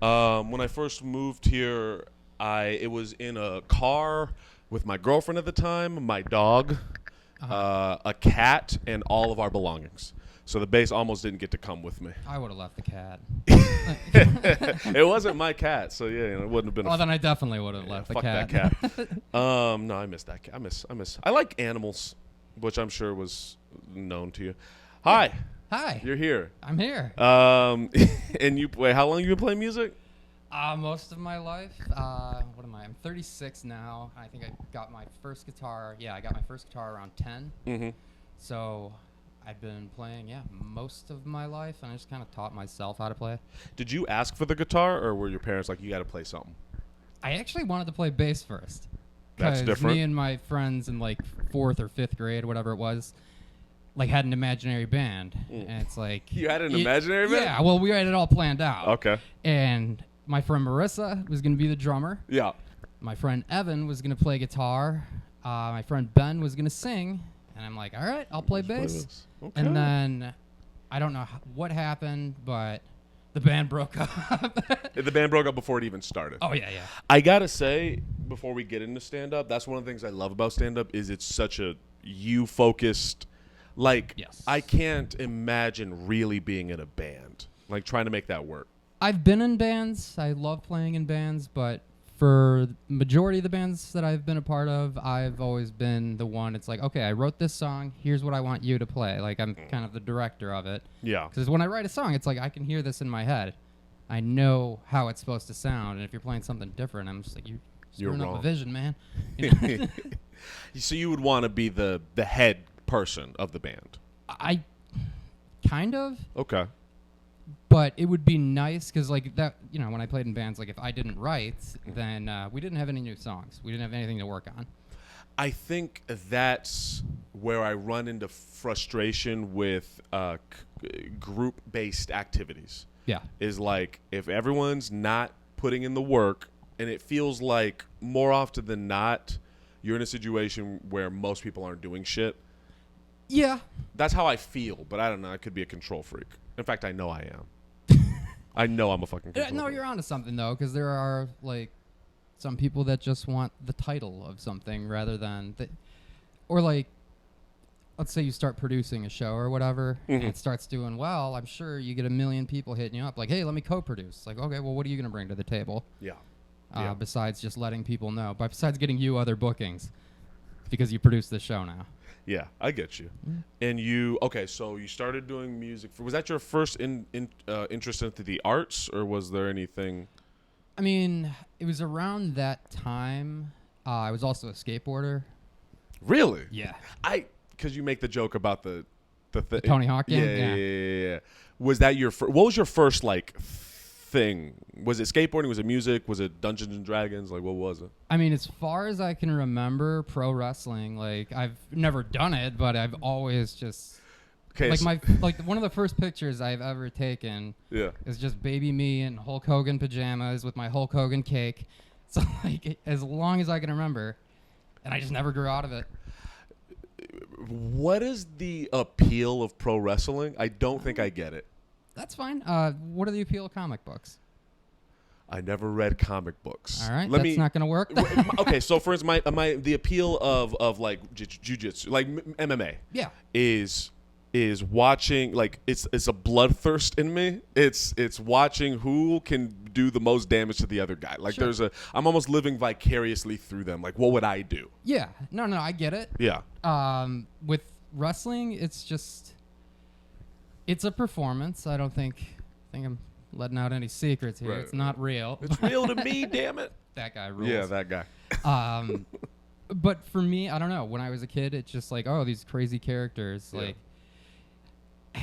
When I first moved here, it was in a car with my girlfriend at the time, my dog, a cat, and all of our belongings. So the bass almost didn't get to come with me. I would have left the cat. It wasn't my cat, so yeah, it wouldn't have been. Well, then I definitely would have left the cat. Fuck that cat. No, I miss that cat. I like animals, which I'm sure was known to you. Hi. Hi. You're here. I'm here. And you play. How long you been playing music? Most of my life. What am I? I'm 36 now. I think I got my first guitar. Yeah, I got my first guitar around 10. Mm-hmm. So I've been playing, most of my life, and I just kind of taught myself how to play. Did you ask for the guitar, or were your parents like, you got to play something? I actually wanted to play bass first. That's different. Me and my friends in like 4th or 5th grade, whatever it was, like had an imaginary band. And it's like... You had an imaginary band? Yeah, well, we had it all planned out. Okay. And my friend Marissa was going to be the drummer. Yeah. My friend Evan was going to play guitar. My friend Ben was going to sing. And I'm like, all right, I'll play bass. Okay. And then I don't know what happened, but the band broke up. The band broke up before it even started. Oh, yeah. I got to say, before we get into stand-up, that's one of the things I love about stand-up is it's such a you-focused... Like, yes. I can't imagine really being in a band, like trying to make that work. I've been in bands. I love playing in bands, but for the majority of the bands that I've been a part of, I've always been the one. It's like, okay, I wrote this song. Here's what I want you to play. Like, I'm kind of the director of it. Yeah. Because when I write a song, it's like I can hear this in my head. I know how it's supposed to sound, and if you're playing something different, I'm just like, you're screwing up a vision, man. You know? So you would want to be the head person of the band. I kind of. Okay. But it would be nice because, like, that, when I played in bands, like, if I didn't write, then we didn't have any new songs. We didn't have anything to work on. I think that's where I run into frustration with group-based activities. Yeah. Is like, if everyone's not putting in the work, and it feels like more often than not, you're in a situation where most people aren't doing shit. Yeah. That's how I feel, but I don't know. I could be a control freak. In fact, I know I am. I know I'm a fucking control freak. No, you're onto something, though, because there are, like, some people that just want the title of something rather than... Or, like, let's say you start producing a show or whatever, and it starts doing well. I'm sure you get a million people hitting you up, like, hey, let me co-produce. Like, okay, well, what are you going to bring to the table? Yeah. Besides just letting people know. But besides getting you other bookings, because you produce this show now. Yeah, I get you. And so you started doing music. Was that your first interest into the arts, or was there anything? I mean, it was around that time. I was also a skateboarder. Really? Yeah. Because you make the joke about the Tony Hawk game? Yeah. Was that what was your first, like, thing? Was it skateboarding? Was it music? Was it Dungeons and Dragons? Like, what was it? I mean, as far as I can remember, pro wrestling. Like, I've never done it, but I've always just one of the first pictures I've ever taken. Yeah. Is just baby me in Hulk Hogan pajamas with my Hulk Hogan cake. So, like, as long as I can remember, and I just never grew out of it. What is the appeal of pro wrestling? I don't think I get it. That's fine. What are the appeal of comic books? I never read comic books. All right, that's not going to work. Okay, so for instance, the appeal of like jiu-jitsu, like MMA, is watching, like, it's a bloodthirst in me. It's watching who can do the most damage to the other guy. Like, sure. I'm almost living vicariously through them. Like, what would I do? Yeah, no, I get it. Yeah. With wrestling, it's a performance. I don't think I'm letting out any secrets here. Right. It's not real. It's real to me, damn it. That guy rules. Yeah, that guy. But for me, I don't know. When I was a kid, it's just like, oh, these crazy characters. Yeah. Like,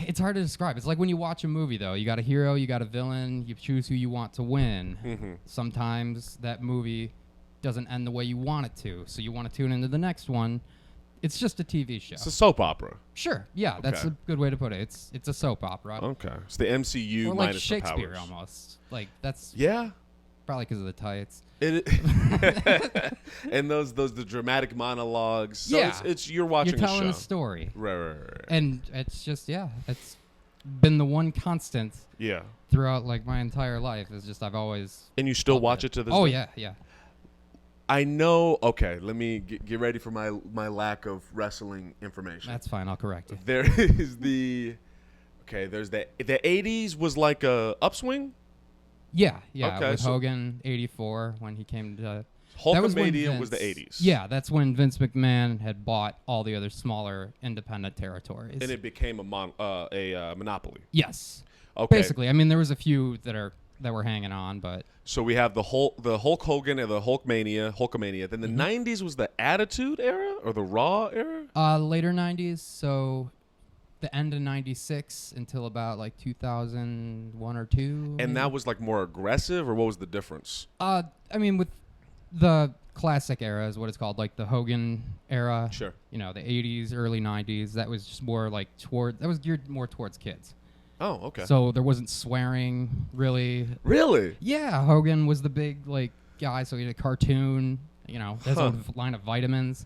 it's hard to describe. It's like when you watch a movie, though. You got a hero, you got a villain. You choose who you want to win. Mm-hmm. Sometimes that movie doesn't end the way you want it to, so you want to tune into the next one. It's just a TV show. It's a soap opera. Sure. Yeah, that's a good way to put it. It's a soap opera. Okay. It's the MCU or like minus Shakespeare the powers. Almost. Like, that's probably because of the tights. And the dramatic monologues. So yeah. It's you're watching You're telling a a story. Right. And it's just, it's been the one constant. Yeah. Throughout like my entire life is just I've always. And you still watch it to this day? Oh yeah, yeah. I know. Okay, let me get ready for my lack of wrestling information. That's fine. I'll correct you. There is there's the 80s was like a upswing. Yeah. Okay, with Hogan, 84 when he came to. Hulkamania was the 80s. Yeah, that's when Vince McMahon had bought all the other smaller independent territories. And it became a monopoly. Yes. Okay. Basically, I mean, there was a few that were hanging on, but. So we have the Hulk Hogan and the Hulkamania. Then the 90s was the Attitude Era or the Raw era? Later 90s, so the end of 96 until about like 2001 or 2. And that was like more aggressive, or what was the difference? I mean, with the classic era is what it's called, like the Hogan era. Sure. You know, the 80s, early 90s, that was just more like that was geared more towards kids. Oh, okay. So there wasn't swearing, really. Really? Yeah, Hogan was the big, like, guy, so he had a cartoon, you know, his own line of vitamins.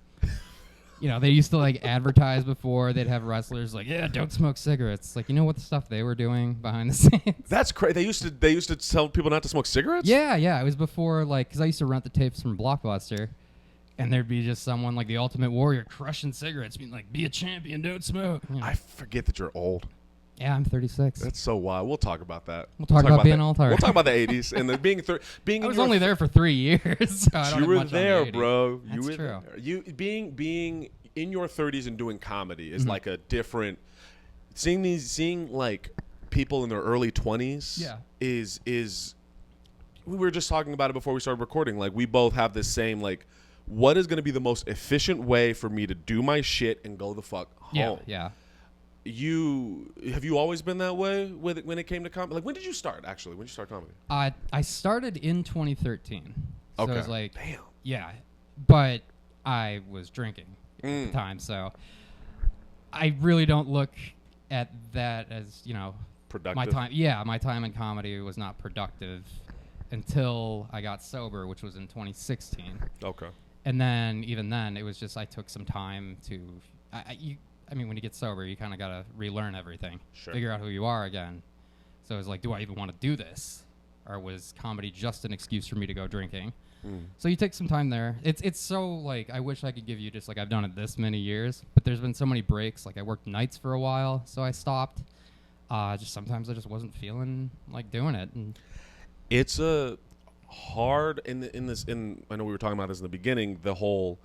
You know, they used to, like, advertise before. They'd have wrestlers like, yeah, don't smoke cigarettes. Like, you know what the stuff they were doing behind the scenes? That's crazy. They used to tell people not to smoke cigarettes? Yeah. It was before, like, because I used to rent the tapes from Blockbuster, and there'd be just someone like the Ultimate Warrior crushing cigarettes, being like, be a champion, don't smoke. You know? I forget that you're old. Yeah, I'm 36. That's so wild. We'll talk about that. We'll talk about being old. We'll talk about the 80s and then being. I was only there for 3 years. So I don't you have were much there, on the 80s. bro. That's true. There. You being in your 30s and doing comedy is like a different. Seeing like people in their early 20s. Yeah. Is. We were just talking about it before we started recording. Like we both have this same like, what is going to be the most efficient way for me to do my shit and go the fuck home? Yeah. Have you always been that way when it came to comedy? Like when did you start actually? When did you start comedy? I started in 2013. So Okay. it was like, damn. Yeah, but I was drinking at the time, so I really don't look at that as, you know, Productive. My time in comedy was not productive until I got sober, which was in 2016. Okay. And then even then, it was just I took some time to. I mean, when you get sober, you kind of got to relearn everything, figure out who you are again. So it was like, do I even want to do this? Or was comedy just an excuse for me to go drinking? So you take some time there. It's so, like, I wish I could give you just, like, I've done it this many years, but there's been so many breaks. Like, I worked nights for a while, so I stopped. Just sometimes I just wasn't feeling like doing it. And it's a hard, I know we were talking about this in the beginning, the whole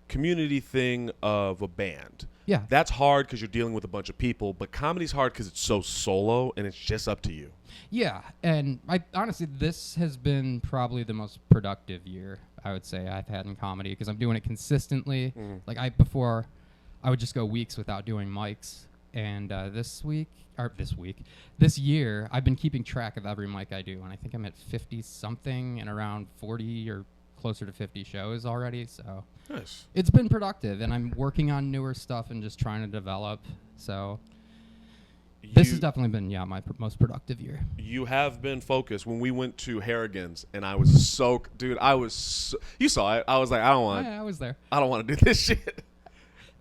community thing of a band. Yeah. That's hard because you're dealing with a bunch of people, but comedy's hard because it's so solo and it's just up to you. Yeah, and I honestly, this has been probably the most productive year I would say I've had in comedy because I'm doing it consistently. Like before, I would just go weeks without doing mics, and this year, I've been keeping track of every mic I do, and I think I'm at 50 something and around 40 or closer to 50 shows already. So nice. It's been productive, and I'm working on newer stuff and just trying to develop. So. This has definitely been, my most productive year. You have been focused. When we went to Harrigan's, and I was so, dude, you saw it. I was like, I was there. I don't want to do this shit.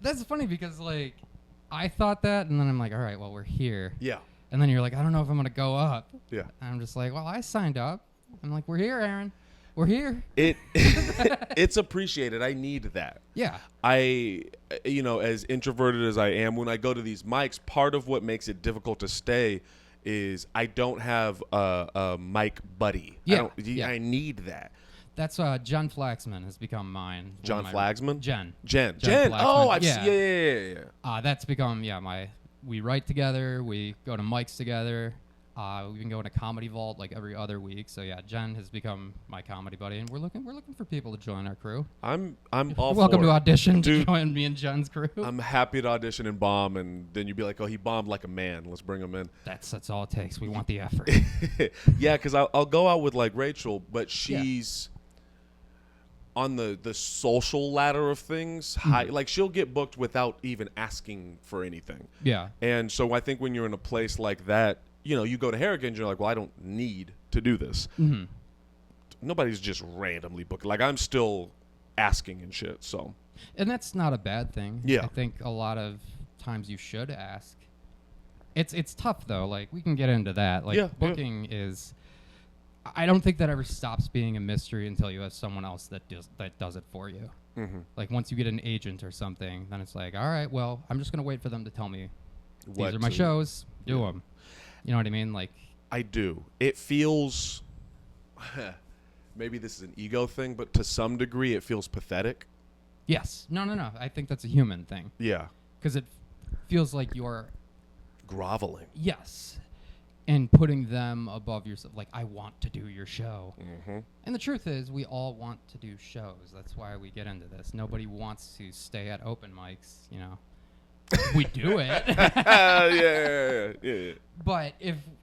That's funny because, like, I thought that, and then I'm like, all right, well, we're here. Yeah. And then you're like, I don't know if I'm going to go up. Yeah. And I'm just like, well, I signed up. I'm like, we're here, Aaron. We're here. It's appreciated. I need that. Yeah. As introverted as I am, when I go to these mics, part of what makes it difficult to stay is I don't have a mic buddy. Yeah. I need that. That's Jen Flaxman has become mine. John Flaxman? Jen. Oh, I've seen. Yeah. That's become we write together. We go to mics together. We've been going to Comedy Vault like every other week. So yeah, Jen has become my comedy buddy, and we're looking for people to join our crew. I'm all welcome for to it. Dude, to join me and Jen's crew. I'm happy to audition and bomb, and then you'd be like, oh, he bombed like a man. Let's bring him in. That's all it takes. We want the effort. Yeah, because I'll go out with like Rachel, but she's on the social ladder of things. High, like she'll get booked without even asking for anything. Yeah. And so I think when you're in a place like that, you go to Harrigan's, you're like, well, I don't need to do this. Mm-hmm. Nobody's just randomly booked. Like, I'm still asking and shit, so. And that's not a bad thing. Yeah. I think a lot of times you should ask. It's tough though. Like we can get into that. Like Yeah, booking is. I don't think that ever stops being a mystery until you have someone else that does it for you. Mm-hmm. Like once you get an agent or something, then it's like, all right, well, I'm just gonna wait for them to tell me these are my shows. Do them. You know what I mean? Like I do. It feels. Maybe this is an ego thing, but to some degree, it feels pathetic. Yes. No. I think that's a human thing. Yeah. Because it feels like you're groveling. Yes. And putting them above yourself. Like, I want to do your show. Mm-hmm. And the truth is, we all want to do shows. That's why we get into this. Nobody wants to stay at open mics, you know. We do it. Yeah. But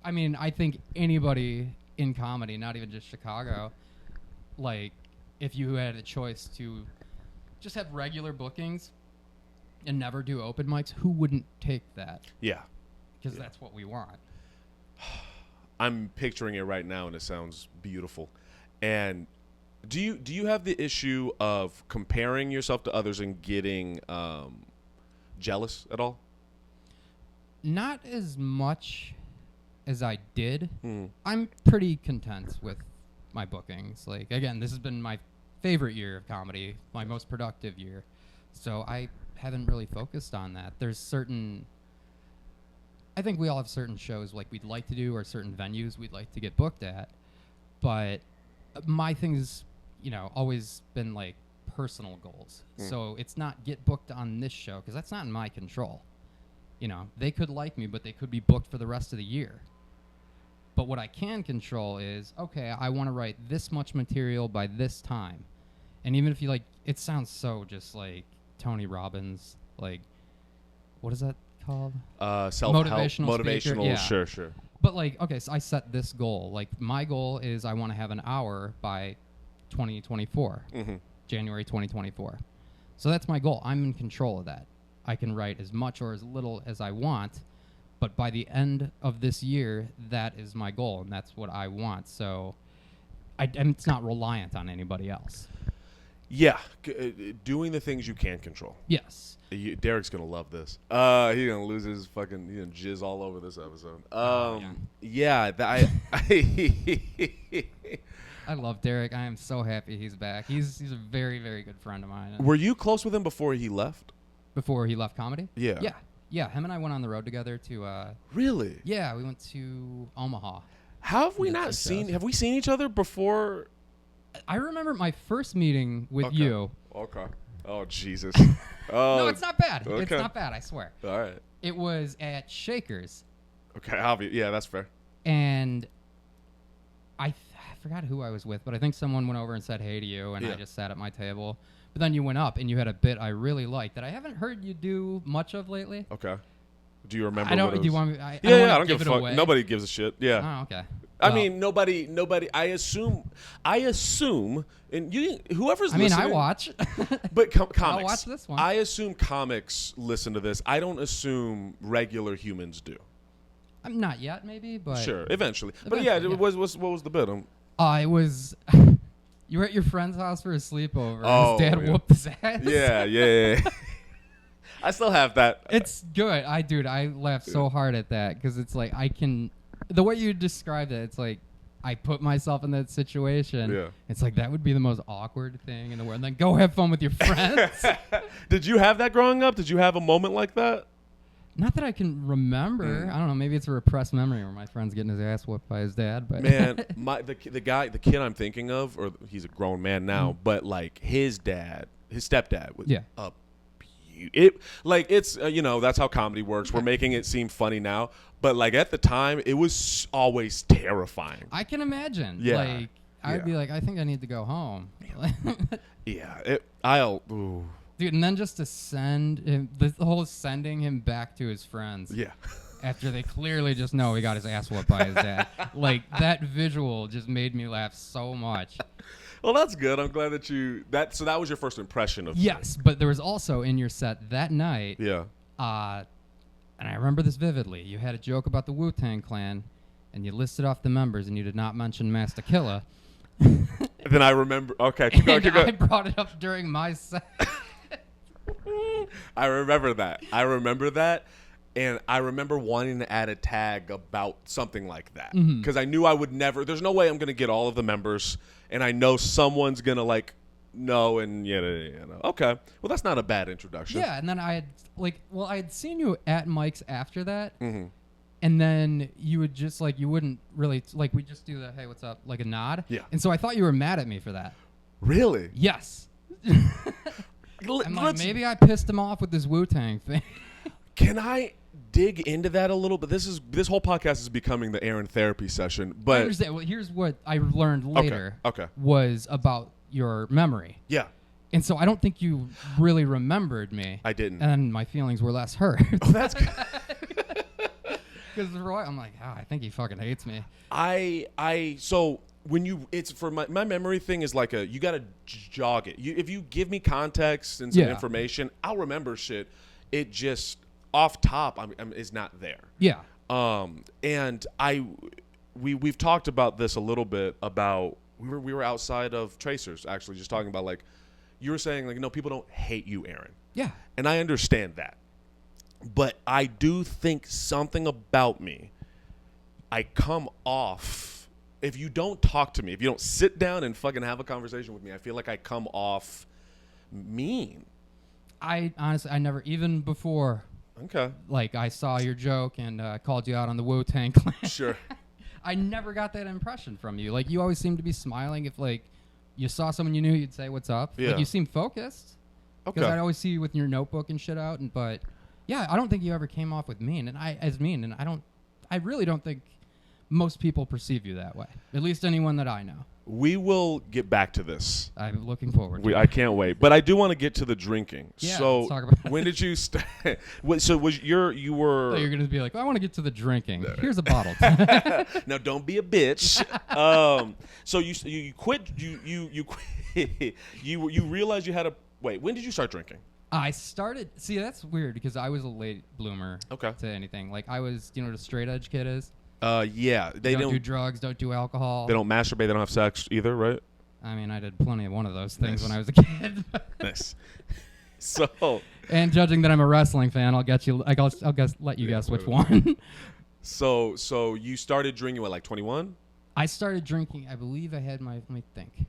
I think anybody in comedy, not even just Chicago, like, if you had a choice to just have regular bookings and never do open mics, who wouldn't take that? Yeah. Because that's what we want. I'm picturing it right now, and it sounds beautiful. And do you have the issue of comparing yourself to others and getting jealous at all? Not as much as I did. I'm pretty content with my bookings. Like, again, this has been my favorite year of comedy, my most productive year. So I haven't really focused on that. I think we all have certain shows like we'd like to do or certain venues we'd like to get booked at. But my thing's, always been like personal goals. So it's not get booked on this show because that's not in my control. They could like me, but they could be booked for the rest of the year. But what I can control is, okay, I want to write this much material by this time. And even if you it sounds so just Tony Robbins, what is that called? Self-help, motivational. Yeah. Sure. But okay, so I set this goal. My goal is I want to have an hour by 2024, January 2024. So that's my goal. I'm in control of that. I can write as much or as little as I want, but by the end of this year, that is my goal, and that's what I want. So and it's not reliant on anybody else. Yeah, doing the things you can control. Yes. Derek's gonna love this. He's gonna lose his fucking. He's gonna jizz all over this episode. I love Derek. I am so happy he's back. He's a very, very good friend of mine. Were you close with him before he left? Before he left comedy? Yeah. Yeah. Him and I went on the road together to. Really? Yeah, we went to Omaha. How have we not seen? Have we seen each other before? I remember my first meeting with you. Okay. Oh, Jesus. No, it's not bad. Okay. It's not bad, I swear. All right. It was at Shaker's. Okay, yeah, that's fair. And I forgot who I was with, but I think someone went over and said hey to you, and I just sat at my table. But then you went up, and you had a bit I really liked that I haven't heard you do much of lately. Okay. Do you remember? I don't. What it was? Do you want me? I don't give a fuck. Away. Nobody gives a shit. Yeah. Oh, okay. I mean, nobody. I assume, and whoever's listening. I watch. But comics. I'll watch this one. I assume comics listen to this. I don't assume regular humans do. I'm not yet, maybe, but sure, eventually. But yeah, what was the bit? It was. You were at your friend's house for a sleepover. Oh, his dad whooped his ass. Yeah. I still have that. It's good. I laughed so hard at that because it's like the way you described it, it's like I put myself in that situation. Yeah. It's like that would be the most awkward thing in the world. And then go have fun with your friends. Did you have that growing up? Did you have a moment like that? Not that I can remember. I don't know. Maybe it's a repressed memory where my friend's getting his ass whooped by his dad. But man, the kid I'm thinking of, or he's a grown man now, but his stepdad was up. That's how comedy works. We're making it seem funny now, but at the time, it was always terrifying. I can imagine. Yeah. I'd be like, I think I need to go home. Yeah. Dude, and then just to send him, the whole sending him back to his friends. Yeah. After they clearly just know he got his ass whooped by his dad. That visual just made me laugh so much. Well, that's good. I'm glad that so that was your first impression of Yes, but there was also in your set that night. Yeah. And I remember this vividly. You had a joke about the Wu-Tang Clan, and you listed off the members, and you did not mention Master Killa. Then I remember. Okay, keep going. I brought it up during my set. I remember that. And I remember wanting to add a tag about something like that because I knew I would never. There's no way I'm going to get all of the members, and I know someone's going to like know and okay. Well, that's not a bad introduction. Yeah, and then I had seen you at Mike's after that, and then you would just like you wouldn't really like we just do the hey what's up like a nod. Yeah. And so I thought you were mad at me for that. Really? Yes. I'm like, maybe I pissed him off with this Wu-Tang thing. Can I dig into that a little bit? This whole podcast is becoming the Aaron therapy session. But I understand. Well, here's what I learned later. Okay. Was about your memory. Yeah. And so I don't think you really remembered me. I didn't. And my feelings were less hurt. Oh, that's good. Because I'm like, I think he fucking hates me. So when it's for my memory thing is like you got to jog it. If you give me context and some information, I'll remember shit. It just off top is not there. Yeah. And we've talked about this a little bit about we were outside of Tracers actually just talking about like you were saying like no people don't hate you, Aaron. Yeah. And I understand that. But I do think something about me, I come off, if you don't talk to me, if you don't sit down and fucking have a conversation with me, I feel like I come off mean. I honestly never, even before. Okay. Like I saw your joke and called you out on the Wu-Tang Clan. Sure. I never got that impression from you. Like you always seemed to be smiling. If like you saw someone you knew, you'd say, "What's up?" Yeah. Like you seem focused. Okay. Because I'd always see you with your notebook and shit out. But yeah, I don't think you ever came off with mean. And I really don't think most people perceive you that way. At least anyone that I know. We will get back to this. I'm looking forward to it. I can't wait. But I do want to get to the drinking. Yeah, so let's talk about when did you start? So you were. So you're going to be like, I want to get to the drinking. Here's a bottle. Now don't be a bitch. So you quit. You quit. You realized you had a wait. When did you start drinking? I started. See, that's weird because I was a late bloomer. Okay. To anything. Like I was, you know what a straight edge kid is? Yeah. They don't do drugs, don't do alcohol. They don't masturbate, they don't have sex either, right? I mean, I did plenty of one of those things when I was a kid. Nice. So. And judging that I'm a wrestling fan, I'll let you guess which one. So you started drinking what, like 21? I started drinking. I believe I had let me think.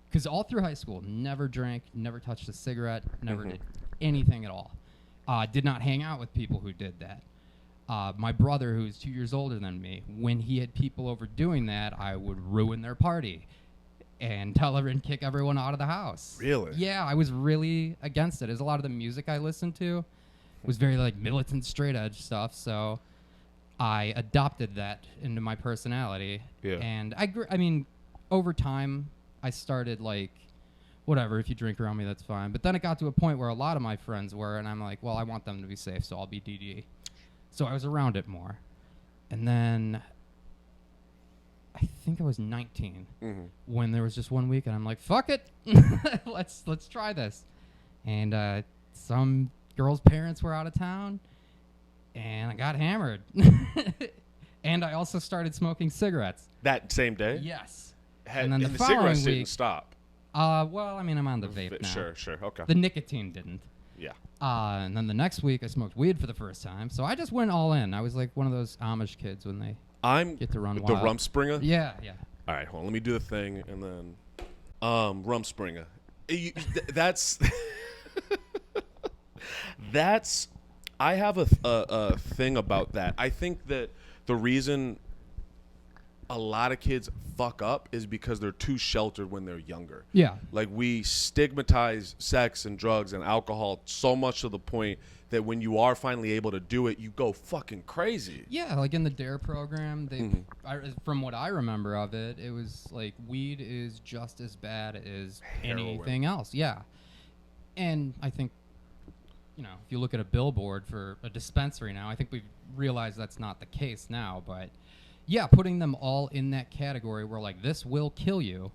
Because all through high school, never drank, never touched a cigarette, never did anything at all. Did not hang out with people who did that. My brother, who's 2 years older than me, when he had people over doing that, I would ruin their party and kick everyone out of the house. Really? Yeah, I was really against it. As a lot of the music I listened to was very like militant straight edge stuff, so I adopted that into my personality. Yeah. And I mean, over time, I started like, whatever, if you drink around me, that's fine. But then it got to a point where a lot of my friends were, and I'm like, well, I want them to be safe, so I'll be DD. So I was around it more. And then I think I was 19 when there was just 1 week, and I'm like, fuck it. let's try this. And some girl's parents were out of town, and I got hammered. And I also started smoking cigarettes. That same day? Yes. And then the cigarettes didn't stop. Well, I mean, I'm on the vape now. Sure, okay. The nicotine didn't. Yeah. And then the next week I smoked weed for the first time. So I just went all in. I was like one of those Amish kids when they get to run wild. The Rumspringa? Yeah. All right, hold on. Let me do the thing and then Rumspringa. That's that's I have a thing about that. I think that the reason a lot of kids fuck up is because they're too sheltered when they're younger. Yeah. Like we stigmatize sex and drugs and alcohol so much to the point that when you are finally able to do it, you go fucking crazy. Yeah, like in the DARE program, from what I remember of it, it was like weed is just as bad as anything else. Yeah. And I think, if you look at a billboard for a dispensary now, I think we've realized that's not the case now, but yeah, putting them all in that category where like this will kill you,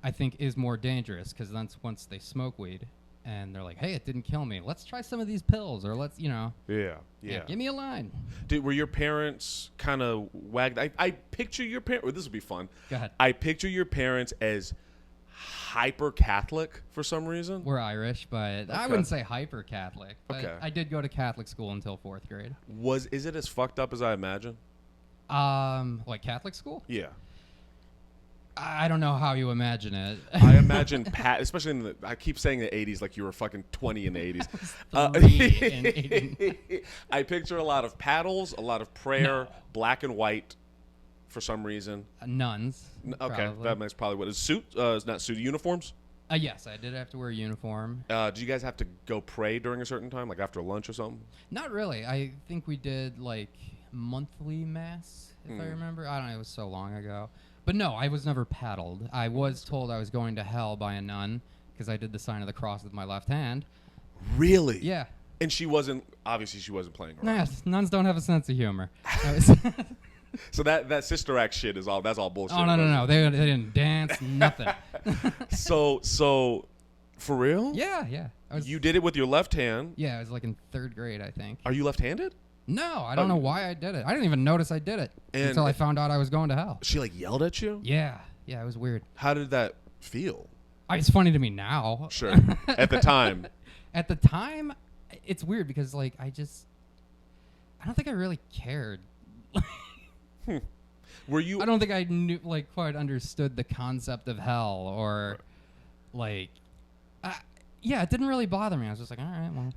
I think is more dangerous because then once they smoke weed and they're like, hey, it didn't kill me. Let's try some of these pills or let's, Yeah, give me a line. Were your parents kind of wagged? I picture your parents. This will be fun. Go ahead. I picture your parents as hyper Catholic for some reason. We're Irish, but I wouldn't say hyper Catholic. But I did go to Catholic school until 4th grade. Is it as fucked up as I imagine? Like Catholic school? Yeah. I don't know how you imagine it. I imagine especially in I keep saying the 80s like you were fucking 20 in the 80s. I picture a lot of paddles, a lot of prayer, black and white for some reason. Nuns. Okay, that's probably what it is. It's not suit, uniforms? Yes, I did have to wear a uniform. Do you guys have to go pray during a certain time, like after lunch or something? Not really. I think we did like monthly mass, if I remember. I don't know, it was so long ago. But no, I was never paddled. I was told I was going to hell by a nun because I did the sign of the cross with my left hand. Really? Yeah. And she wasn't playing around. Nah, nuns don't have a sense of humor. So that Sister Act shit that's all bullshit. Oh, no. They didn't dance, nothing. So, for real? Yeah. You did it with your left hand? Yeah, I was like in 3rd grade, I think. Are you left-handed? No, I don't know why I did it. I didn't even notice I did it until I found out I was going to hell. She like yelled at you? Yeah, it was weird. How did that feel? It's funny to me now. Sure. At the time. At the time, it's weird because like I don't think I really cared. Were you? I don't think I knew quite understood the concept of hell or like. Yeah, it didn't really bother me. I was just like, all right, well.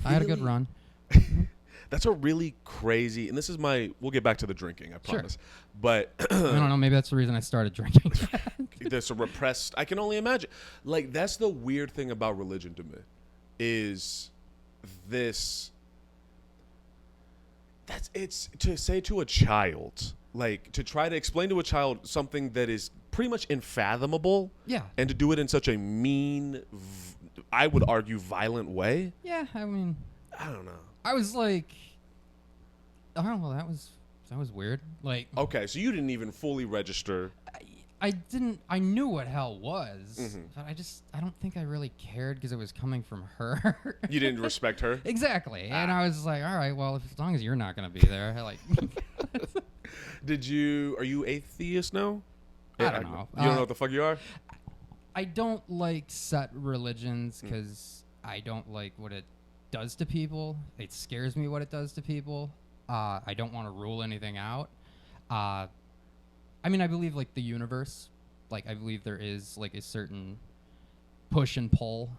I had a good run. That's a really crazy, and this is we'll get back to the drinking, I promise. Sure. But I don't know, maybe that's the reason I started drinking. There's a repressed, I can only imagine. Like, that's the weird thing about religion to me, is it's to say to a child, like, to try to explain to a child something that is pretty much unfathomable. Yeah. And to do it in such a mean, I would argue, violent way. Yeah, I mean. I don't know. I was like, oh, well, that was weird. Like, okay, so you didn't even fully register. I didn't. I knew what hell was, but I don't think I really cared because it was coming from her. You didn't respect her? Exactly. And I was like, all right, well, as long as you're not going to be there, like. Are you atheist now? I don't know. You don't know what the fuck you are? I don't like set religions because I don't like what it does to people. It scares me what it does to people. I don't want to rule anything out. I mean, I believe like the universe, like I believe there is like a certain push and pull,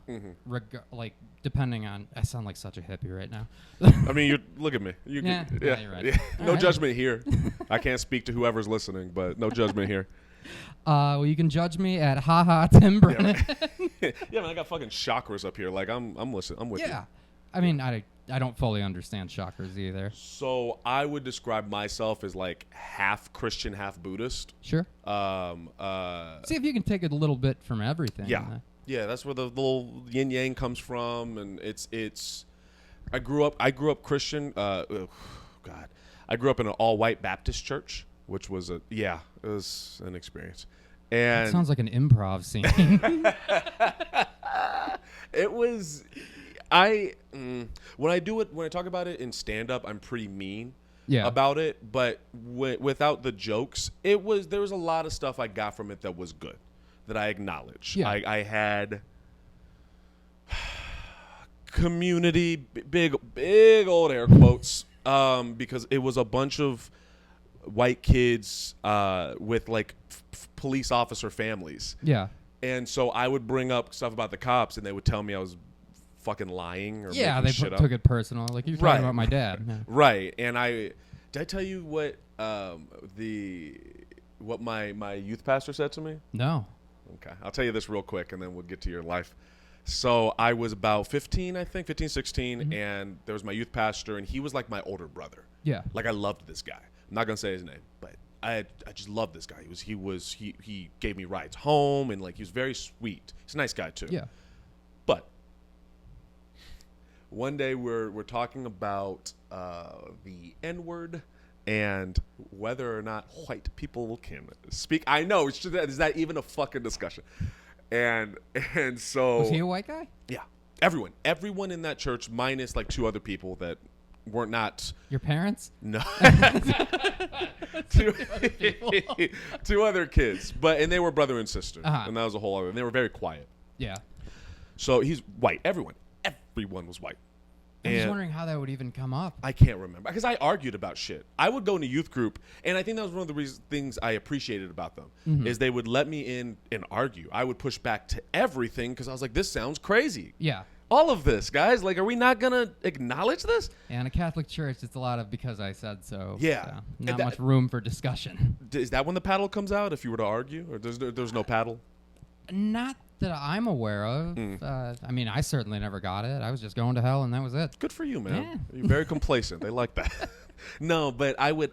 like depending on. I sound like such a hippie right now. I mean, look at me. You're right. Yeah. No judgment here. I can't speak to whoever's listening, but no judgment here. Well, you can judge me at haha Tim Brennan. Yeah, man, I got fucking chakras up here. Like I'm listening. I'm with you. Yeah. I mean, I don't fully understand chakras either. So I would describe myself as like half Christian, half Buddhist. Sure. See if you can take a little bit from everything. Yeah. Yeah, that's where the little yin yang comes from, and it's. I grew up Christian. God, I grew up in an all white Baptist church, which was it was an experience. And that sounds like an improv scene. It was. When I talk about it in stand up, I'm pretty mean about it, but without the jokes, there was a lot of stuff I got from it that was good, that I acknowledge. Yeah. I had community, big old air quotes, because it was a bunch of white kids with like police officer families. Yeah. And so I would bring up stuff about the cops, and they would tell me I was fucking lying or they took it personal. Like, you're talking about my dad. Yeah. Right. And did I tell you what my youth pastor said to me? No. Okay. I'll tell you this real quick, and then we'll get to your life. So I was about 15, 16, and there was my youth pastor, and he was like my older brother. Yeah. Like, I loved this guy. I'm not going to say his name, but I just loved this guy. He gave me rides home, and like, he was very sweet. He's a nice guy too. Yeah. But one day we're talking about the N-word and whether or not white people can speak. I know, is that even a fucking discussion? And so was he a white guy? Yeah. Everyone in that church, minus like two other people that not your parents. No, two other kids, and they were brother and sister, and that was a whole other. And they were very quiet. Yeah. So he's white. Everyone was white. I'm just wondering how that would even come up. I can't remember because I argued about shit. I would go into youth group, and I think that was one of the things I appreciated about them is they would let me in and argue. I would push back to everything because I was like, "This sounds crazy." Yeah. All of this, guys. Like, are we not gonna acknowledge this? Yeah, in a Catholic church, it's a lot of because I said so. Yeah. So not much room for discussion. Is that when the paddle comes out? If you were to argue, or there's no paddle? Not that I'm aware of. I mean, I certainly never got it. I was just going to hell, and that was it. Good for you, man. Yeah. You're very complacent. They like that. No, but I would.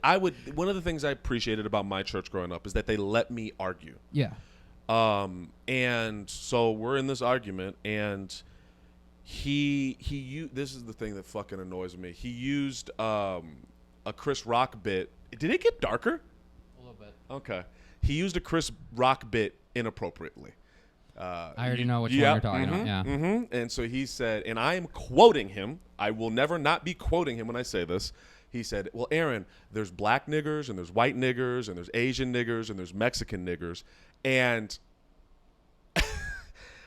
One of the things I appreciated about my church growing up is that they let me argue. Yeah. And so we're in this argument, and this is the thing that fucking annoys me. He used a Chris Rock bit. Did it get darker? A little bit. Okay. He used a Chris Rock bit inappropriately. I already know which one you're talking about. Yeah. Mm-hmm. And so he said, and I am quoting him. I will never not be quoting him when I say this. He said, "Well, Aaron, there's black niggers and there's white niggers and there's Asian niggers and there's Mexican niggers." And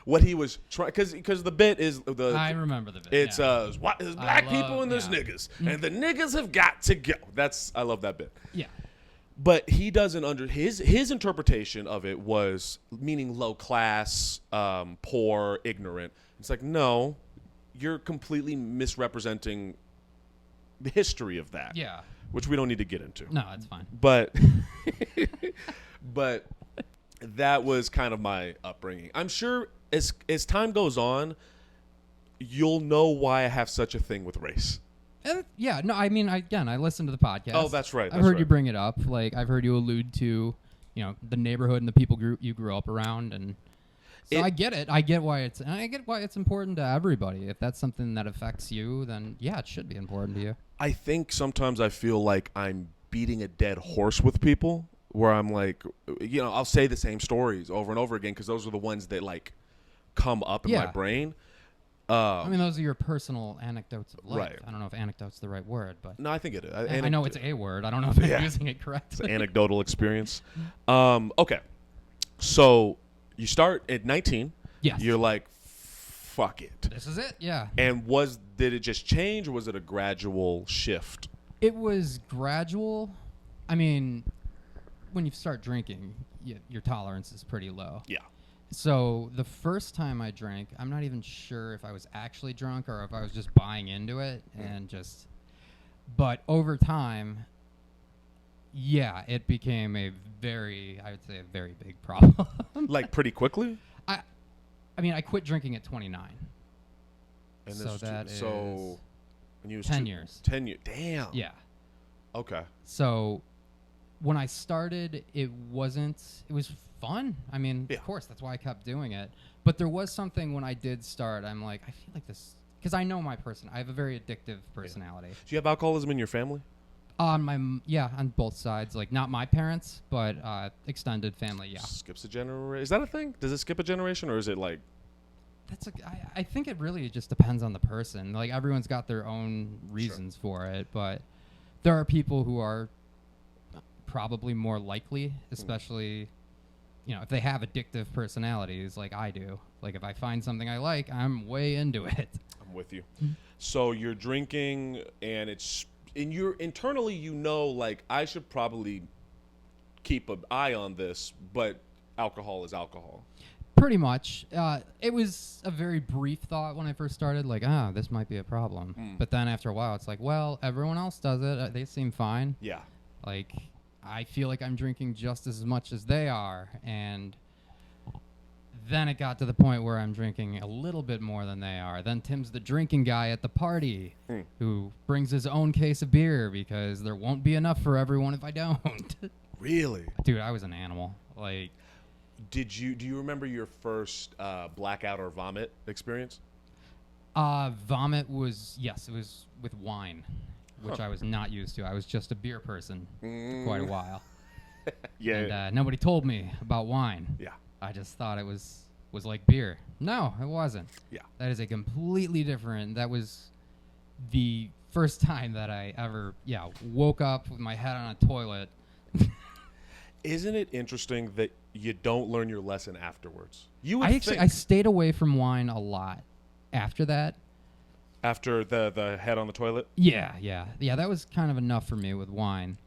what he was trying, because the bit is I remember the bit. It's there's black people and there's niggas, and the niggas have got to go. I love that bit. Yeah. But he doesn't his interpretation of it was meaning low class, poor, ignorant. It's like, no, you're completely misrepresenting the history of that. Yeah. Which we don't need to get into. No, it's fine. But that was kind of my upbringing. I'm sure as time goes on, you'll know why I have such a thing with race. Yeah, no, I mean, I listened to the podcast. Oh, that's right. I've heard you bring it up. Like, I've heard you allude to, the neighborhood and the people you grew up around, and so I get it. I get why it's important to everybody. If that's something that affects you, then yeah, it should be important to you. I think sometimes I feel like I'm beating a dead horse with people, where I'm like, I'll say the same stories over and over again because those are the ones that like come up in my brain. I mean, those are your personal anecdotes of life. Right. I don't know if anecdote's the right word, but no, I think it is. I know it's a word. I don't know if I'm using it correctly. It's an anecdotal experience. Okay, so you start at 19. Yes. You're like, fuck it. This is it. Yeah. And did it just change, or was it a gradual shift? It was gradual. I mean, when you start drinking, your tolerance is pretty low. Yeah. So the first time I drank, I'm not even sure if I was actually drunk or if I was just buying into it but over time, yeah, it became I would say a very big problem. Like pretty quickly? I mean, I quit drinking at 29. And so that is when you was 10 years. 10 years. Damn. Yeah. Okay. So when I started, it was fun. I mean, of course, that's why I kept doing it. But there was something when I did start, I'm like, I feel like this, because I know my person. I have a very addictive personality. Do you have alcoholism in your family? On both sides. Like, not my parents, but extended family, yeah. Skips a generation. Is that a thing? Does it skip a generation, or is it like... I think it really just depends on the person. Like, everyone's got their own reasons for it, but there are people who are probably more likely, especially... if they have addictive personalities like I do. Like, if I find something I like, I'm way into it. I'm with you. So you're drinking, and you're internally, like, I should probably keep an eye on this, but alcohol is alcohol. Pretty much. It was a very brief thought when I first started, like, this might be a problem. But then after a while, it's like, well, everyone else does it. They seem fine. Yeah. Like, I feel like I'm drinking just as much as they are, and then it got to the point where I'm drinking a little bit more than they are. Then Tim's the drinking guy at the party who brings his own case of beer because there won't be enough for everyone if I don't. Really? Dude, I was an animal. Like, do you remember your first blackout or vomit experience? Vomit was, yes, it was with wine. Which I was not used to. I was just a beer person for quite a while. Yeah. And nobody told me about wine. Yeah. I just thought it was like beer. No, it wasn't. Yeah. That is a completely different. That was the first time that I ever, woke up with my head on a toilet. Isn't it interesting that you don't learn your lesson afterwards? I stayed away from wine a lot after that. After the head on the toilet? Yeah. That was kind of enough for me with wine.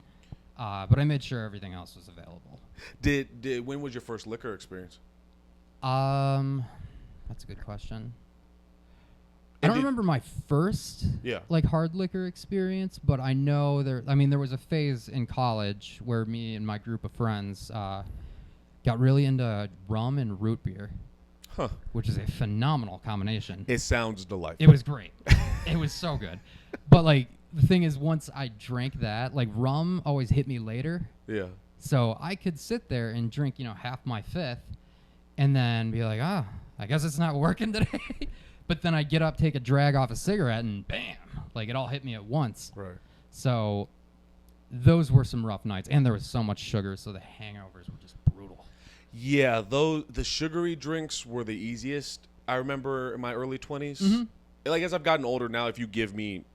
But I made sure everything else was available. When was your first liquor experience? That's a good question. I don't remember my first hard liquor experience, but I know there was a phase in college where me and my group of friends got really into rum and root beer, which is a phenomenal combination. It sounds delightful. It was great. It was so good. But the thing is, once I drank that, rum always hit me later. Yeah. So I could sit there and drink, half my fifth and then be like, I guess it's not working today. But then I get up, take a drag off a cigarette, and bam, it all hit me at once. Right. So those were some rough nights. And there was so much sugar, so the hangovers were just brutal. Yeah, the sugary drinks were the easiest. I remember in my early 20s. Mm-hmm. As I've gotten older now, if you give me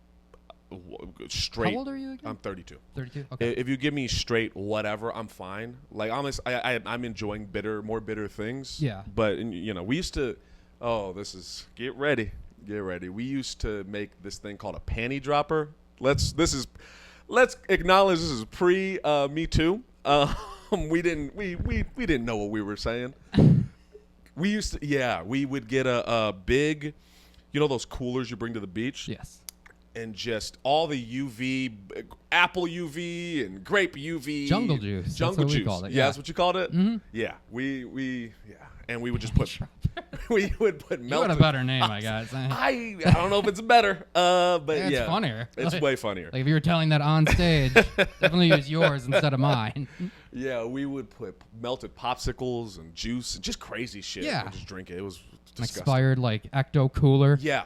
straight... How old are you again? I'm 32. 32? Okay. If you give me straight whatever, I'm fine. I'm enjoying more bitter things. Yeah. But, we used to... Oh, get ready. We used to make this thing called a panty dropper. Let's acknowledge this is pre Me Too. We didn't know what we were saying. We would get a big, those coolers you bring to the beach. Yes. And just all the UV, apple UV and grape UV. Jungle juice. Jungle juice. We called it. Yeah, that's what you called it? Mm-hmm. Yeah. And we would just put melted. You had a better name, I guess. I don't know if it's better, but it's funnier. It's way funnier. If you were telling that on stage, definitely use yours instead of mine. Yeah, we would put melted popsicles and juice and just crazy shit. Yeah, and just drink it. It was disgusting. Expired Ecto Cooler. Yeah.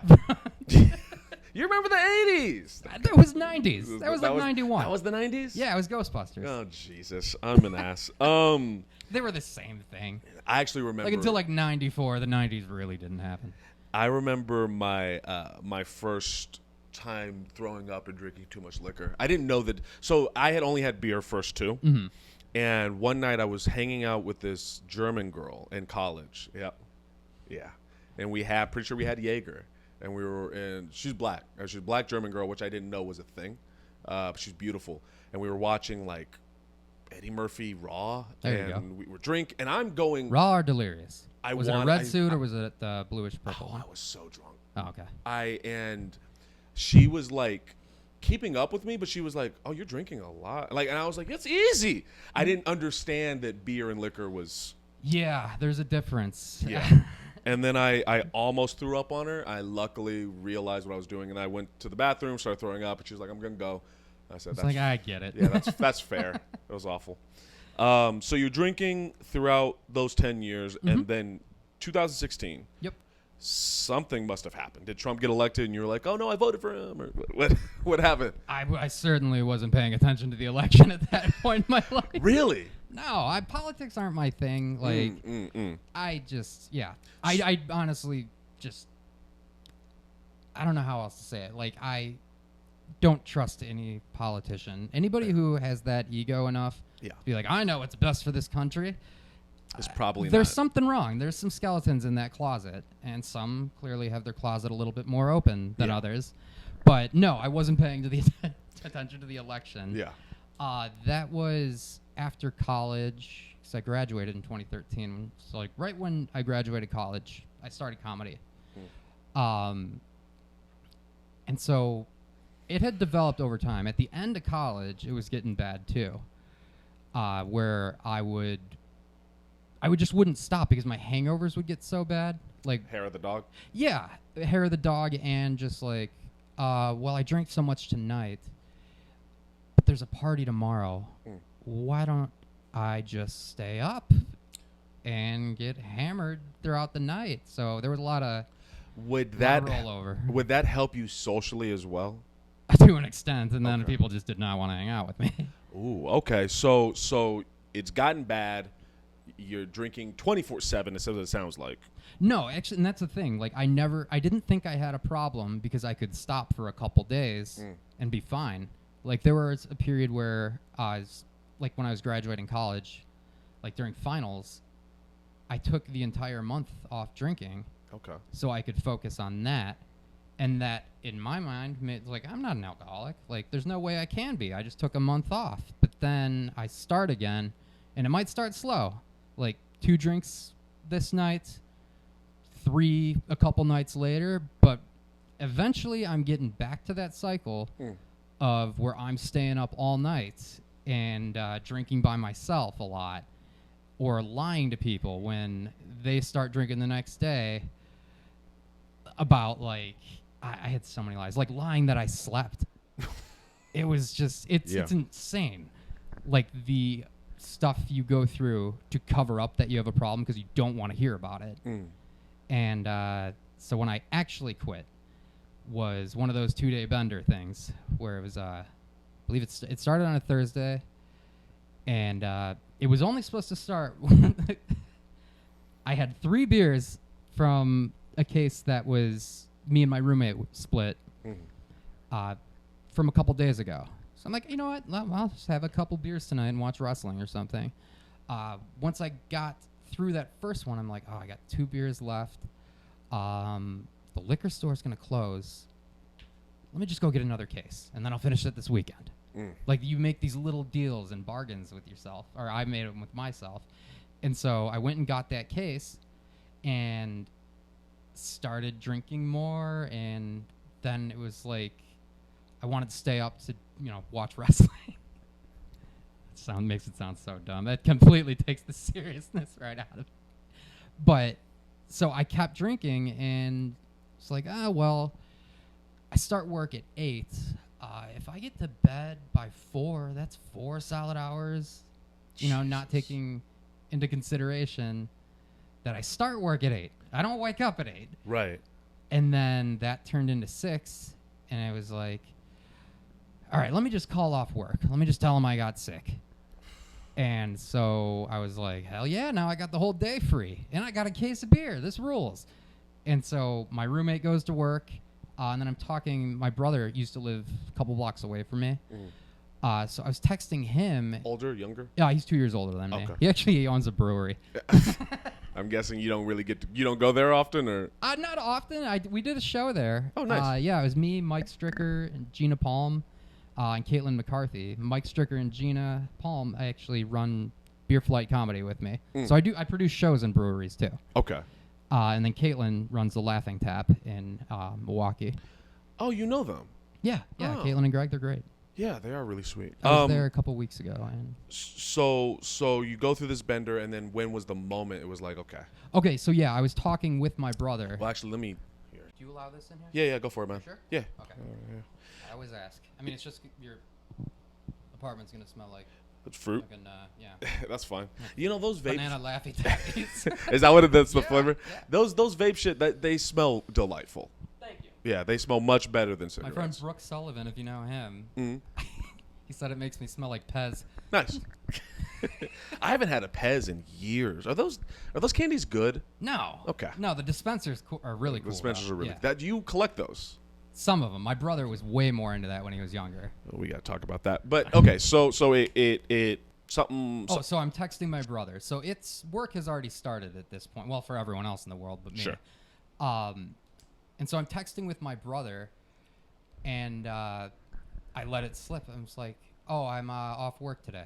You remember the 80s? That was 90s. That was 91. That was the 90s? Yeah, it was Ghostbusters. Oh, Jesus. I'm an ass. They were the same thing. I actually remember. Until 94, the 90s really didn't happen. I remember my my first time throwing up and drinking too much liquor. I didn't know that. So I had only had beer first too. Mm-hmm. And one night I was hanging out with this German girl in college. Yep. Yeah. And pretty sure we had Jaeger. And she's black. She's a black German girl, which I didn't know was a thing. She's beautiful. And we were watching Eddie Murphy Raw. There you go. We were drinking. And I'm going. Raw or Delirious? Was it a red suit or was it the bluish purple? Oh, I was so drunk. Oh, okay. And she was keeping up with me, but she was like, "Oh, you're drinking a lot." And I was like, "It's easy." I didn't understand that beer and liquor was. Yeah, there's a difference. Yeah. And then I almost threw up on her. I luckily realized what I was doing, and I went to the bathroom, started throwing up, and she was like, "I'm gonna go." I said, I get it. Yeah, that's fair. It was awful. So you're drinking throughout those 10 years, mm-hmm. and then 2016. Yep. Something must have happened. Did Trump get elected, and you were like, "Oh no, I voted for him"? Or what happened? I certainly wasn't paying attention to the election at that point in my life. Really? No, politics aren't my thing. I honestly just, I don't know how else to say it. I don't trust any politician. Anybody who has that ego enough to be like, I know what's best for this country. It's probably there's something wrong. There's some skeletons in that closet, and some clearly have their closet a little bit more open than others. But no, I wasn't paying attention to the election. Yeah. That was after college, because I graduated in 2013. So right when I graduated college, I started comedy. And so it had developed over time. At the end of college, it was getting bad too, where I just wouldn't stop because my hangovers would get so bad. Hair of the dog? Yeah, hair of the dog, and just I drank so much tonight, but there's a party tomorrow. Why don't I just stay up and get hammered throughout the night? So there was a lot of rollover. Would that help you socially as well? To an extent, and then people just did not want to hang out with me. Ooh, okay. So it's gotten bad. you're drinking 24/7 instead of what it sounds like. No, actually, and that's the thing. Like, I didn't think I had a problem because I could stop for a couple days and be fine. Like, there was a period where I was, like, when I was graduating college, like during finals, I took the entire month off drinking. Okay. So I could focus on that. And that, in my mind, made, like, I'm not an alcoholic. Like, there's no way I can be. I just took a month off. But then I start again, and it might start slow. Like, 2 drinks this night, 3 a couple nights later. But eventually I'm getting back to that cycle of where I'm staying up all night and drinking by myself a lot, or lying to people when they start drinking the next day about, like, I had so many lies, like lying that I slept. It was just, it's insane. Like, the stuff you go through to cover up that you have a problem because you don't want to hear about it. And so when I actually quit was one of those 2-day bender things where it was, I believe it started on a Thursday, and it was only supposed to start I had 3 beers from a case that was me and my roommate split from a couple days ago. So I'm like, you know what? I'll just have a couple beers tonight and watch wrestling or something. Once I got through that first one, I'm like, oh, I got 2 beers left. The liquor store's going to close. Let me just go get another case, and then I'll finish it this weekend. Like, you make these little deals and bargains with yourself, or I made them with myself. And so I went and got that case and started drinking more, and then it was like I wanted to stay up to, watch wrestling. Makes it sound so dumb. That completely takes the seriousness right out of it. But so I kept drinking, and it's like, well, I start work at 8. If I get to bed by 4, that's 4 solid hours. Not taking into consideration that I start work at 8. I don't wake up at 8. Right. And then that turned into 6, and I was like, all right, let me just call off work. Let me just tell them I got sick. And so I was like, hell yeah, now I got the whole day free. And I got a case of beer. This rules. And so my roommate goes to work, and then I'm talking. My brother used to live a couple blocks away from me. So I was texting him. Older, younger? Yeah, he's 2 years older than me. He actually owns a brewery. I'm guessing you don't really you don't go there often, or? Not often. We did a show there. Oh, nice. Yeah, it was me, Mike Stricker, and Gina Palm, and Caitlin McCarthy. Mike Stricker and Gina Palm actually run Beer Flight Comedy with me. So I produce shows in breweries too. Okay. And then Caitlin runs the Laughing Tap in Milwaukee. Oh, you know them? Yeah. Oh. Caitlin and Greg, they're great. Yeah, they are really sweet. I was there a couple weeks ago. And so you go through this bender, and then when was the moment it was like, okay? Okay, so yeah, I was talking with my brother. Well, actually, let me. Here. Do you allow this in here? Yeah, go for it, man. Sure? Yeah. Okay. I always ask. I mean, it's just your apartment's going to smell like... It's fruit. Fucking, That's fine. Those vape... Banana Laffy Taffies. Is that what that's the flavor? Yeah. Those vape shit, they smell delightful. Thank you. Yeah, they smell much better than cigarettes. My friend Brooke Sullivan, if you know him, he said it makes me smell like Pez. Nice. I haven't had a Pez in years. Are those candies good? No. Okay. No, the dispensers are really cool. The dispensers are really yeah. that. Do you collect those? Some of them. My brother was way more into that when he was younger. Well, we got to talk about that. But okay, so it something. Oh, so I'm texting my brother. So work has already started at this point. Well, for everyone else in the world, but me. Sure. And so I'm texting with my brother, and I let it slip. I'm just like, oh, I'm off work today.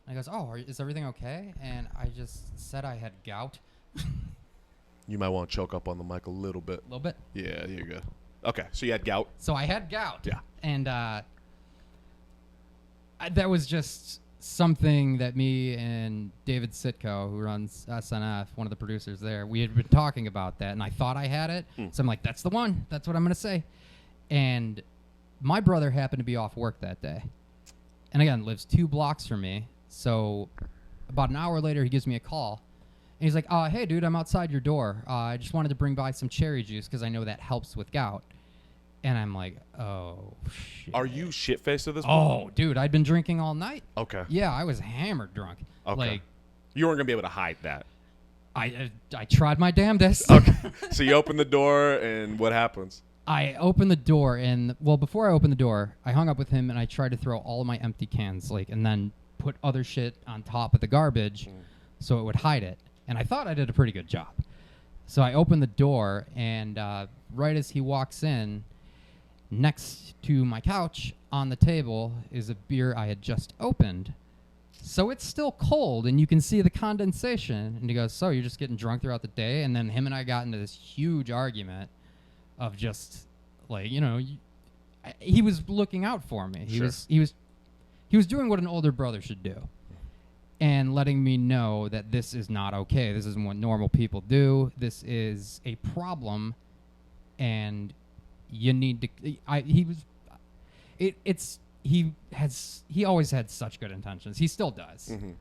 And he goes, oh, is everything okay? And I just said I had gout. You might want to choke up on the mic a little bit. A little bit? Yeah, you're good. Okay, so you had gout? So I had gout. Yeah. And that was just something that me and David Sitko, who runs SNF, one of the producers there, we had been talking about that, and I thought I had it. So I'm like, that's the one. That's what I'm going to say. And my brother happened to be off work that day. And again, lives 2 blocks from me. So about an hour later, he gives me a call. And he's like, hey, dude, I'm outside your door. I just wanted to bring by some cherry juice because I know that helps with gout. And I'm like, oh, shit. Are you shit-faced at this point? Oh, dude, I'd been drinking all night. Okay. Yeah, I was hammered drunk. Okay. Like, You weren't gonna be able to hide that. I tried my damnedest. Okay. So you open the door, and what happens? I opened the door, and before I opened the door, I hung up with him, and I tried to throw all of my empty cans, and then put other shit on top of the garbage, so it would hide it. And I thought I did a pretty good job. So I opened the door, and right as he walks in, next to my couch on the table is a beer I had just opened. So it's still cold, and you can see the condensation. And he goes, so you're just getting drunk throughout the day? And then him and I got into this huge argument of just, he was looking out for me. He was doing what an older brother should do, and letting me know that this is not okay. This isn't what normal people do. This is a problem, and you need to. He always had such good intentions. He still does. Mm-hmm.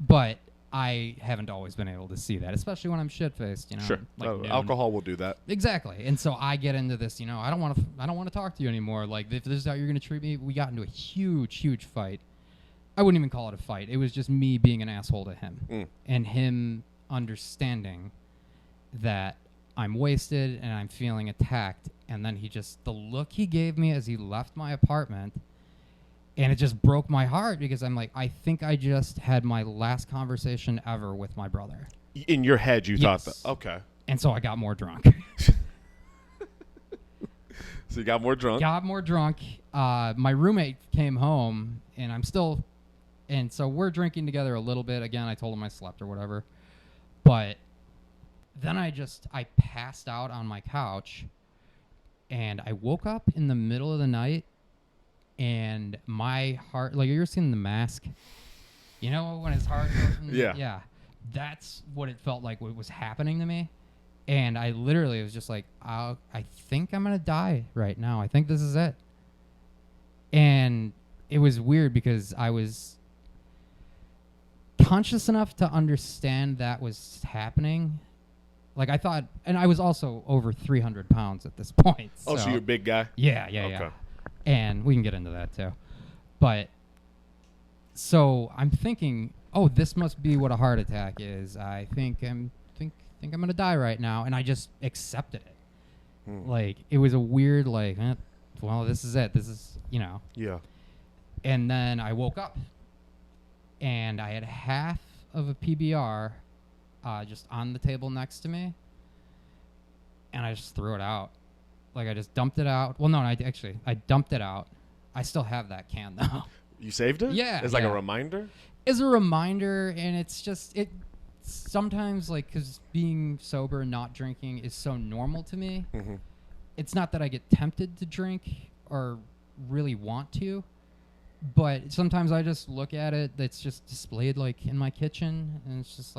But I haven't always been able to see that, especially when I'm shit-faced, Sure. Alcohol will do that. Exactly. And so I get into this, I don't want to talk to you anymore. Like, if this is how you're going to treat me, we got into a huge fight. I wouldn't even call it a fight. It was just me being an asshole to him. And him understanding that I'm wasted and I'm feeling attacked. And then the look he gave me as he left my apartment, and it just broke my heart, because I'm like, I think I just had my last conversation ever with my brother. In your head, you thought that. Okay. And so I got more drunk. So you got more drunk? Got more drunk. My roommate came home, and so we're drinking together a little bit. Again, I told him I slept or whatever. But then I passed out on my couch, and I woke up in the middle of the night, and my heart, you ever seen The Mask? You know when his heart goes? Yeah. That's what it felt like, what was happening to me. And I literally was just like, I think I'm going to die right now. I think this is it. And it was weird, because I was conscious enough to understand that was happening. I thought, and I was also over 300 pounds at this point. So you're a big guy? Yeah. Okay. And we can get into that too. But so I'm thinking, this must be what a heart attack is. I think I'm going to die right now. And I just accepted it. It was a weird, well, this is it. This is, Yeah. And then I woke up, and I had half of a PBR just on the table next to me, and I just threw it out. I just dumped it out. Well, no, I dumped it out. I still have that can, though. You saved it? Yeah. As a reminder? As a reminder, and it's just, sometimes, because being sober and not drinking is so normal to me, it's not that I get tempted to drink or really want to, but sometimes I just look at it, that's just displayed, in my kitchen, and it's just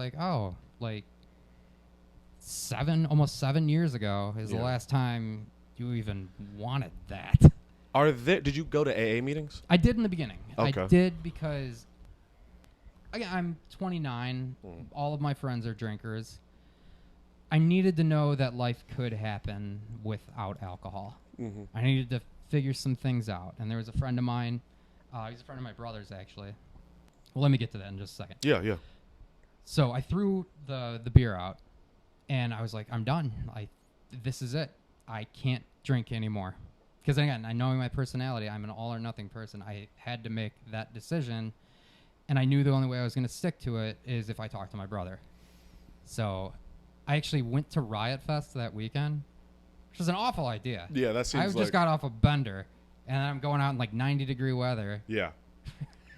almost 7 years ago is the last time you even wanted that. Did you go to AA meetings? I did in the beginning. Okay. I did because I'm 29. All of my friends are drinkers. I needed to know that life could happen without alcohol. I needed to figure some things out. And there was a friend of mine. He's a friend of my brother's, actually. Well, let me get to that in just a second. Yeah. So I threw the beer out, and I was like, I'm done. This is it. I can't drink anymore. Because again, I know my personality. I'm an all or nothing person. I had to make that decision, and I knew the only way I was going to stick to it is if I talked to my brother. So I actually went to Riot Fest that weekend, which was an awful idea. Yeah, that seems I just got off a bender, and I'm going out in 90-degree weather. Yeah.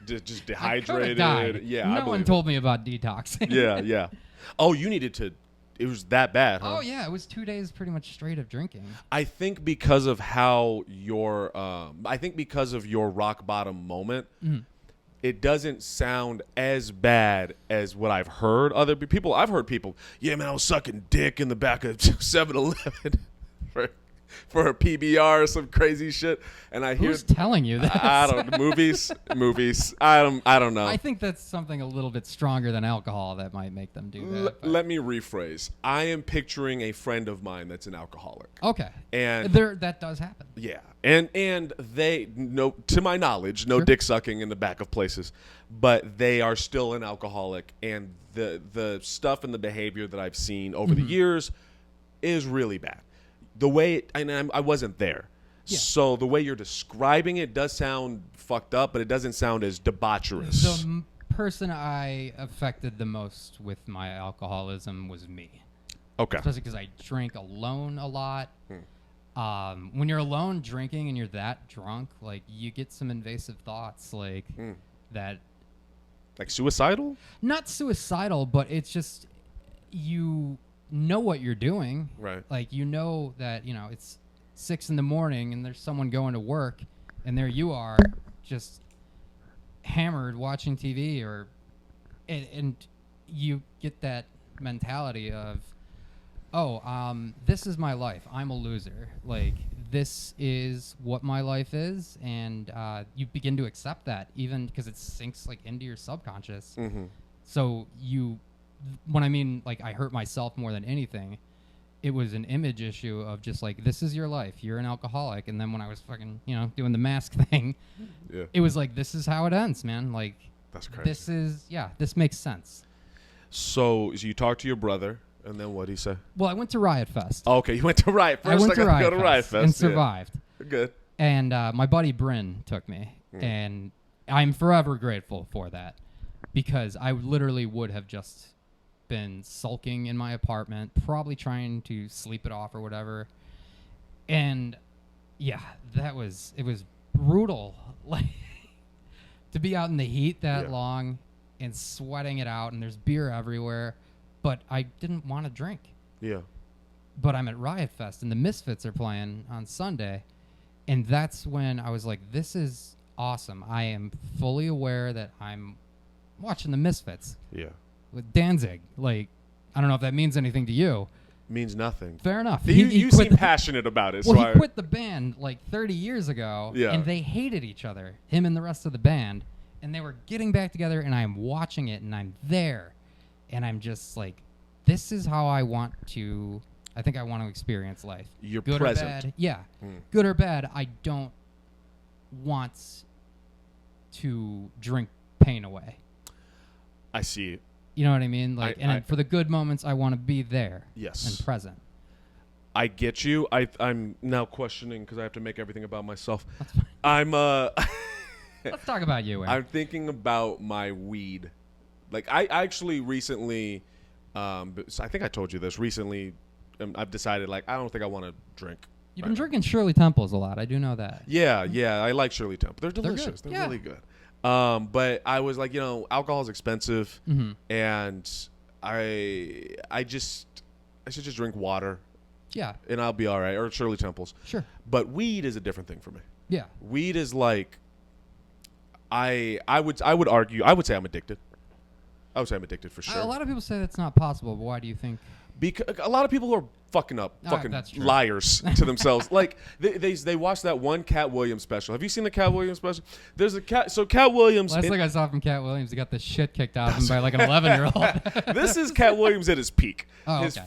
Just dehydrated. Died. Yeah, no one told me about detoxing. Yeah. Oh, you needed to. It was that bad, huh? Oh yeah, it was 2 days pretty much straight of drinking. I think because of how your, because of your rock bottom moment, it doesn't sound as bad as what I've heard other people. I've heard people, yeah, man, I was sucking dick in the back of 7-Eleven. for a PBR or some crazy shit, and I hear who's telling you this? I don't movies. I don't know. I think that's something a little bit stronger than alcohol that might make them do that. Let me rephrase. I am picturing a friend of mine that's an alcoholic. Okay. And that does happen. Yeah. And they to my knowledge, no dick sucking in the back of places, but they are still an alcoholic, and the stuff and the behavior that I've seen over the years is really bad. The way I wasn't there. Yeah. So the way you're describing it does sound fucked up, but it doesn't sound as debaucherous. The person I affected the most with my alcoholism was me. Okay. Especially because I drank alone a lot. When you're alone drinking and you're that drunk, like, you get some invasive thoughts, like that. Like suicidal? Not suicidal, but it's just you know what you're doing. Right. Like, you know that, it's 6 a.m. and there's someone going to work, and there you are just hammered watching TV, and you get that mentality of, this is my life. I'm a loser. Like, this is what my life is, and you begin to accept that, even because it sinks like into your subconscious. So when I mean, like, I hurt myself more than anything, it was an image issue of just like, this is your life. You're an alcoholic. And then when I was fucking, doing the mask thing, it was like, this is how it ends, man. Like, that's crazy. This makes sense. So you talked to your brother, and then what did he say? Well, I went to Riot Fest. Oh, okay, you went to Riot Fest. I went to Riot Fest and survived. Good. And my buddy Brennan took me, and I'm forever grateful for that, because I literally would have just been sulking in my apartment, probably trying to sleep it off or whatever. And yeah, it was brutal. Like, to be out in the heat that long and sweating it out, and there's beer everywhere, but I didn't want to drink. Yeah. But I'm at Riot Fest, and the Misfits are playing on Sunday, and that's when I was like, this is awesome. I am fully aware that I'm watching the Misfits. Yeah. With Danzig. Like, I don't know if that means anything to you. Means nothing. Fair enough. You seem passionate about it. Well, he quit the band like 30 years ago, and they hated each other, him and the rest of the band, and they were getting back together, and I'm watching it, and I'm there, and I'm just like, this is how I want to experience life. You're good present. Or bad. Yeah. Good or bad, I don't want to drink pain away. I see it. You know what I mean? Like, for the good moments, I want to be there. Yes. And present. I get you. I'm now questioning because I have to make everything about myself. That's fine. Let's talk about you, Aaron. I'm thinking about my weed. Like, I actually recently, I think I told you this recently. I've decided, like, I don't think I want to drink. You've been drinking Shirley Temples a lot. I do know that. Yeah. I like Shirley Temple. They're delicious. They're really good. But I was like, alcohol is expensive, and I should just drink water. Yeah. And I'll be all right. Or Shirley Temples. Sure. But weed is a different thing for me. Yeah. Weed is like, I would say I'm addicted. I would say I'm addicted for sure. A lot of people say that's not possible, but why do you think? Because a lot of people are fucking that's true. liars to themselves. Like they watched that one Cat Williams special. Have you seen the Cat Williams special? There's a cat. So Cat Williams. Last thing I saw from Cat Williams, he got the shit kicked out of him by like an 11-year-old. This is Cat Williams at his peak. Oh, okay.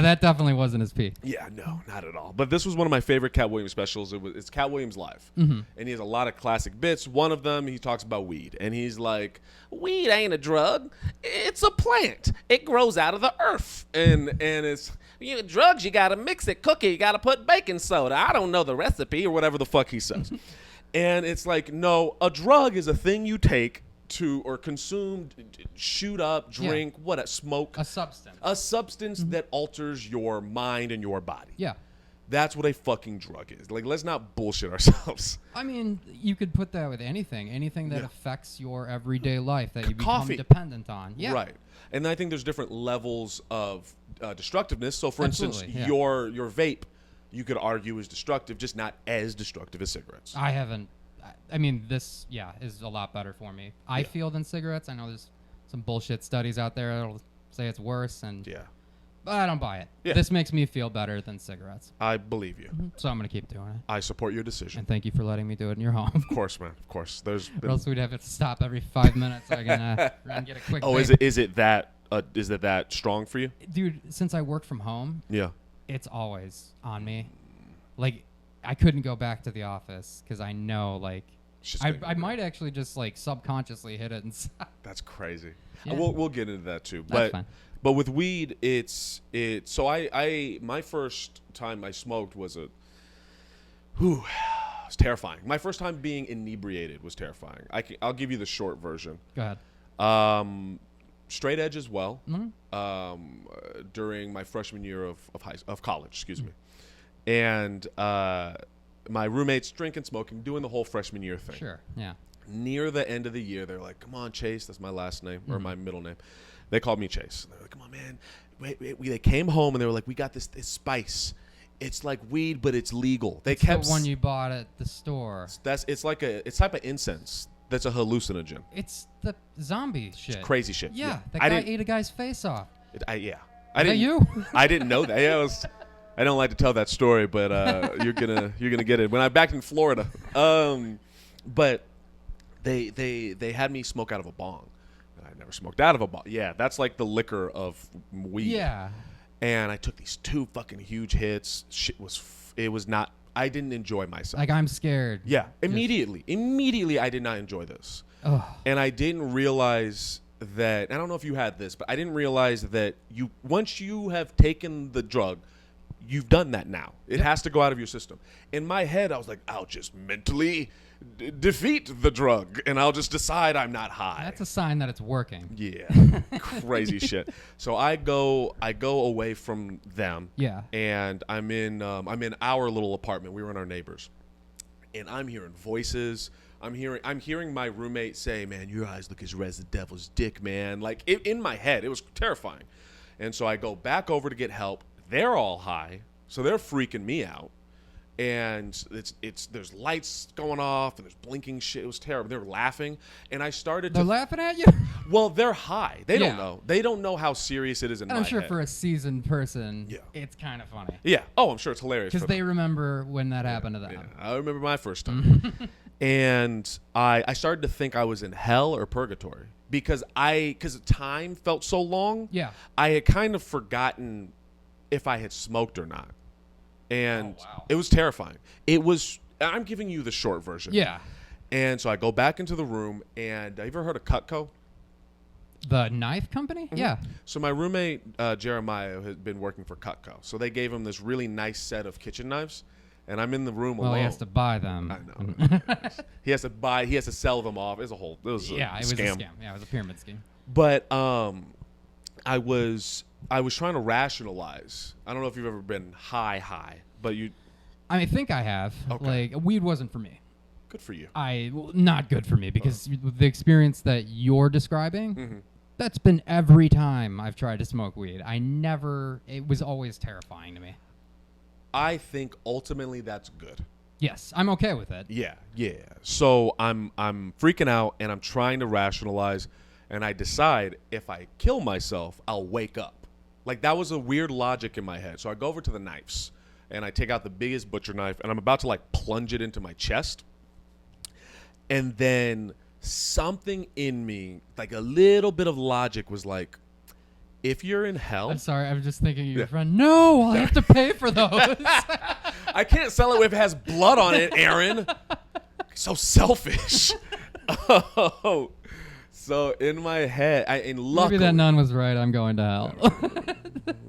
That definitely wasn't his peak. Yeah, no, not at all. But this was one of my favorite Cat Williams specials. It's Cat Williams live, and he has a lot of classic bits. One of them, he talks about weed, and he's like, "Weed ain't a drug; it's a plant. It grows out of the earth, and it's." Drugs, you gotta mix it, cook it, you gotta put baking soda. I don't know the recipe or whatever the fuck he says. And it's like, no, a drug is a thing you take to or consume, shoot up, drink, smoke. A substance. A substance that alters your mind and your body. Yeah. That's what a fucking drug is. Like, let's not bullshit ourselves. I mean, you could put that with anything that affects your everyday life that you become dependent on. Yeah. Right. And I think there's different levels of destructiveness. So, for instance, yeah. your vape, you could argue is destructive, just not as destructive as cigarettes. I mean, this, is a lot better for me. I feel than cigarettes. I know there's some bullshit studies out there that'll say it's worse. And But I don't buy it. Yeah. This makes me feel better than cigarettes. I believe you. So I'm going to keep doing it. I support your decision. And thank you for letting me do it in your home. Of course, man. Of course. There's Or else we'd have to stop every 5 minutes so I can get a quick vape. Is it that strong for you? Dude, since I work from home, yeah, it's always on me. Like, I couldn't go back to the office because I know, like, I might actually just, like, subconsciously hit it and stop. That's crazy. Yeah. We'll get into that too. That's fine. But with weed, so my first time I smoked was it was terrifying. My first time being inebriated was terrifying. I'll give you the short version. Go ahead. Straight edge as well. Mm-hmm. During my freshman year of college, excuse me, and my roommates drinking, smoking, doing the whole freshman year thing. Sure. Yeah. Near the end of the year, they're like, "Come on, Chase." That's my last name or my middle name. They called me Chase. They're like, "Come on, man." They came home and they were like, "We got this spice. It's like weed, but it's legal." They kept the one you bought at the store. It's type of incense that's a hallucinogen. It's the zombie shit. It's crazy shit. Yeah, that guy ate a guy's face off. Yeah. You? I didn't know that. Yeah, I don't like to tell that story, but you're gonna get it when I'm back in Florida. But they had me smoke out of a bong. I never smoked out of a bong. Yeah, that's like the liquor of weed. Yeah. And I took these 2 fucking huge hits. It was not. I didn't enjoy myself. Like, I'm scared. Yeah. Immediately, I did not enjoy this. Ugh. And I didn't realize that. I don't know if you had this, but I didn't realize that once you have taken the drug, you've done that now. It has to go out of your system. In my head, I was like, I'll just mentally defeat the drug, and I'll just decide I'm not high. That's a sign that it's working. Yeah, crazy shit. So I go away from them. Yeah. And I'm in our little apartment. We were in our neighbors, and I'm hearing voices. I'm hearing my roommate say, "Man, your eyes look as red as the devil's dick, man." Like in my head, it was terrifying. And so I go back over to get help. They're all high, so they're freaking me out. And there's lights going off and there's blinking shit. It was terrible. They were laughing, and I started They're laughing at you? Well, they're high. They don't know. They don't know how serious it is in my head. I'm sure for a seasoned person, it's kind of funny. Yeah. Oh, I'm sure it's hilarious. Because they remember when that happened to them. Yeah. I remember my first time. And I started to think I was in hell or purgatory because time felt so long. Yeah. I had kind of forgotten if I had smoked or not. And it was terrifying. I'm giving you the short version. Yeah. And so I go back into the room, and have you ever heard of Cutco? The knife company? Mm-hmm. Yeah. So my roommate, Jeremiah, had been working for Cutco. So they gave him this really nice set of kitchen knives, and I'm in the room alone. Well, he has to buy them. I know. He has to sell them off. It was a scam. Yeah, it was a scam. Yeah, it was a pyramid scheme. But I was trying to rationalize. I don't know if you've ever been high, but you. I think I have. Okay. Like, weed wasn't for me. Good for you. Not good for me because the experience that you're describing, that's been every time I've tried to smoke weed. It was always terrifying to me. I think ultimately that's good. Yes, I'm okay with it. Yeah. So I'm freaking out and I'm trying to rationalize, and I decide if I kill myself, I'll wake up. Like, that was a weird logic in my head. So I go over to the knives and I take out the biggest butcher knife and I'm about to like plunge it into my chest. And then something in me, like a little bit of logic, was like, if you're in hell. I'm sorry, I was just thinking of your friend. No, I'll have to pay for those. I can't sell it if it has blood on it, Aaron. So selfish. Oh. So in my head, luckily, maybe that nun was right. I'm going to hell.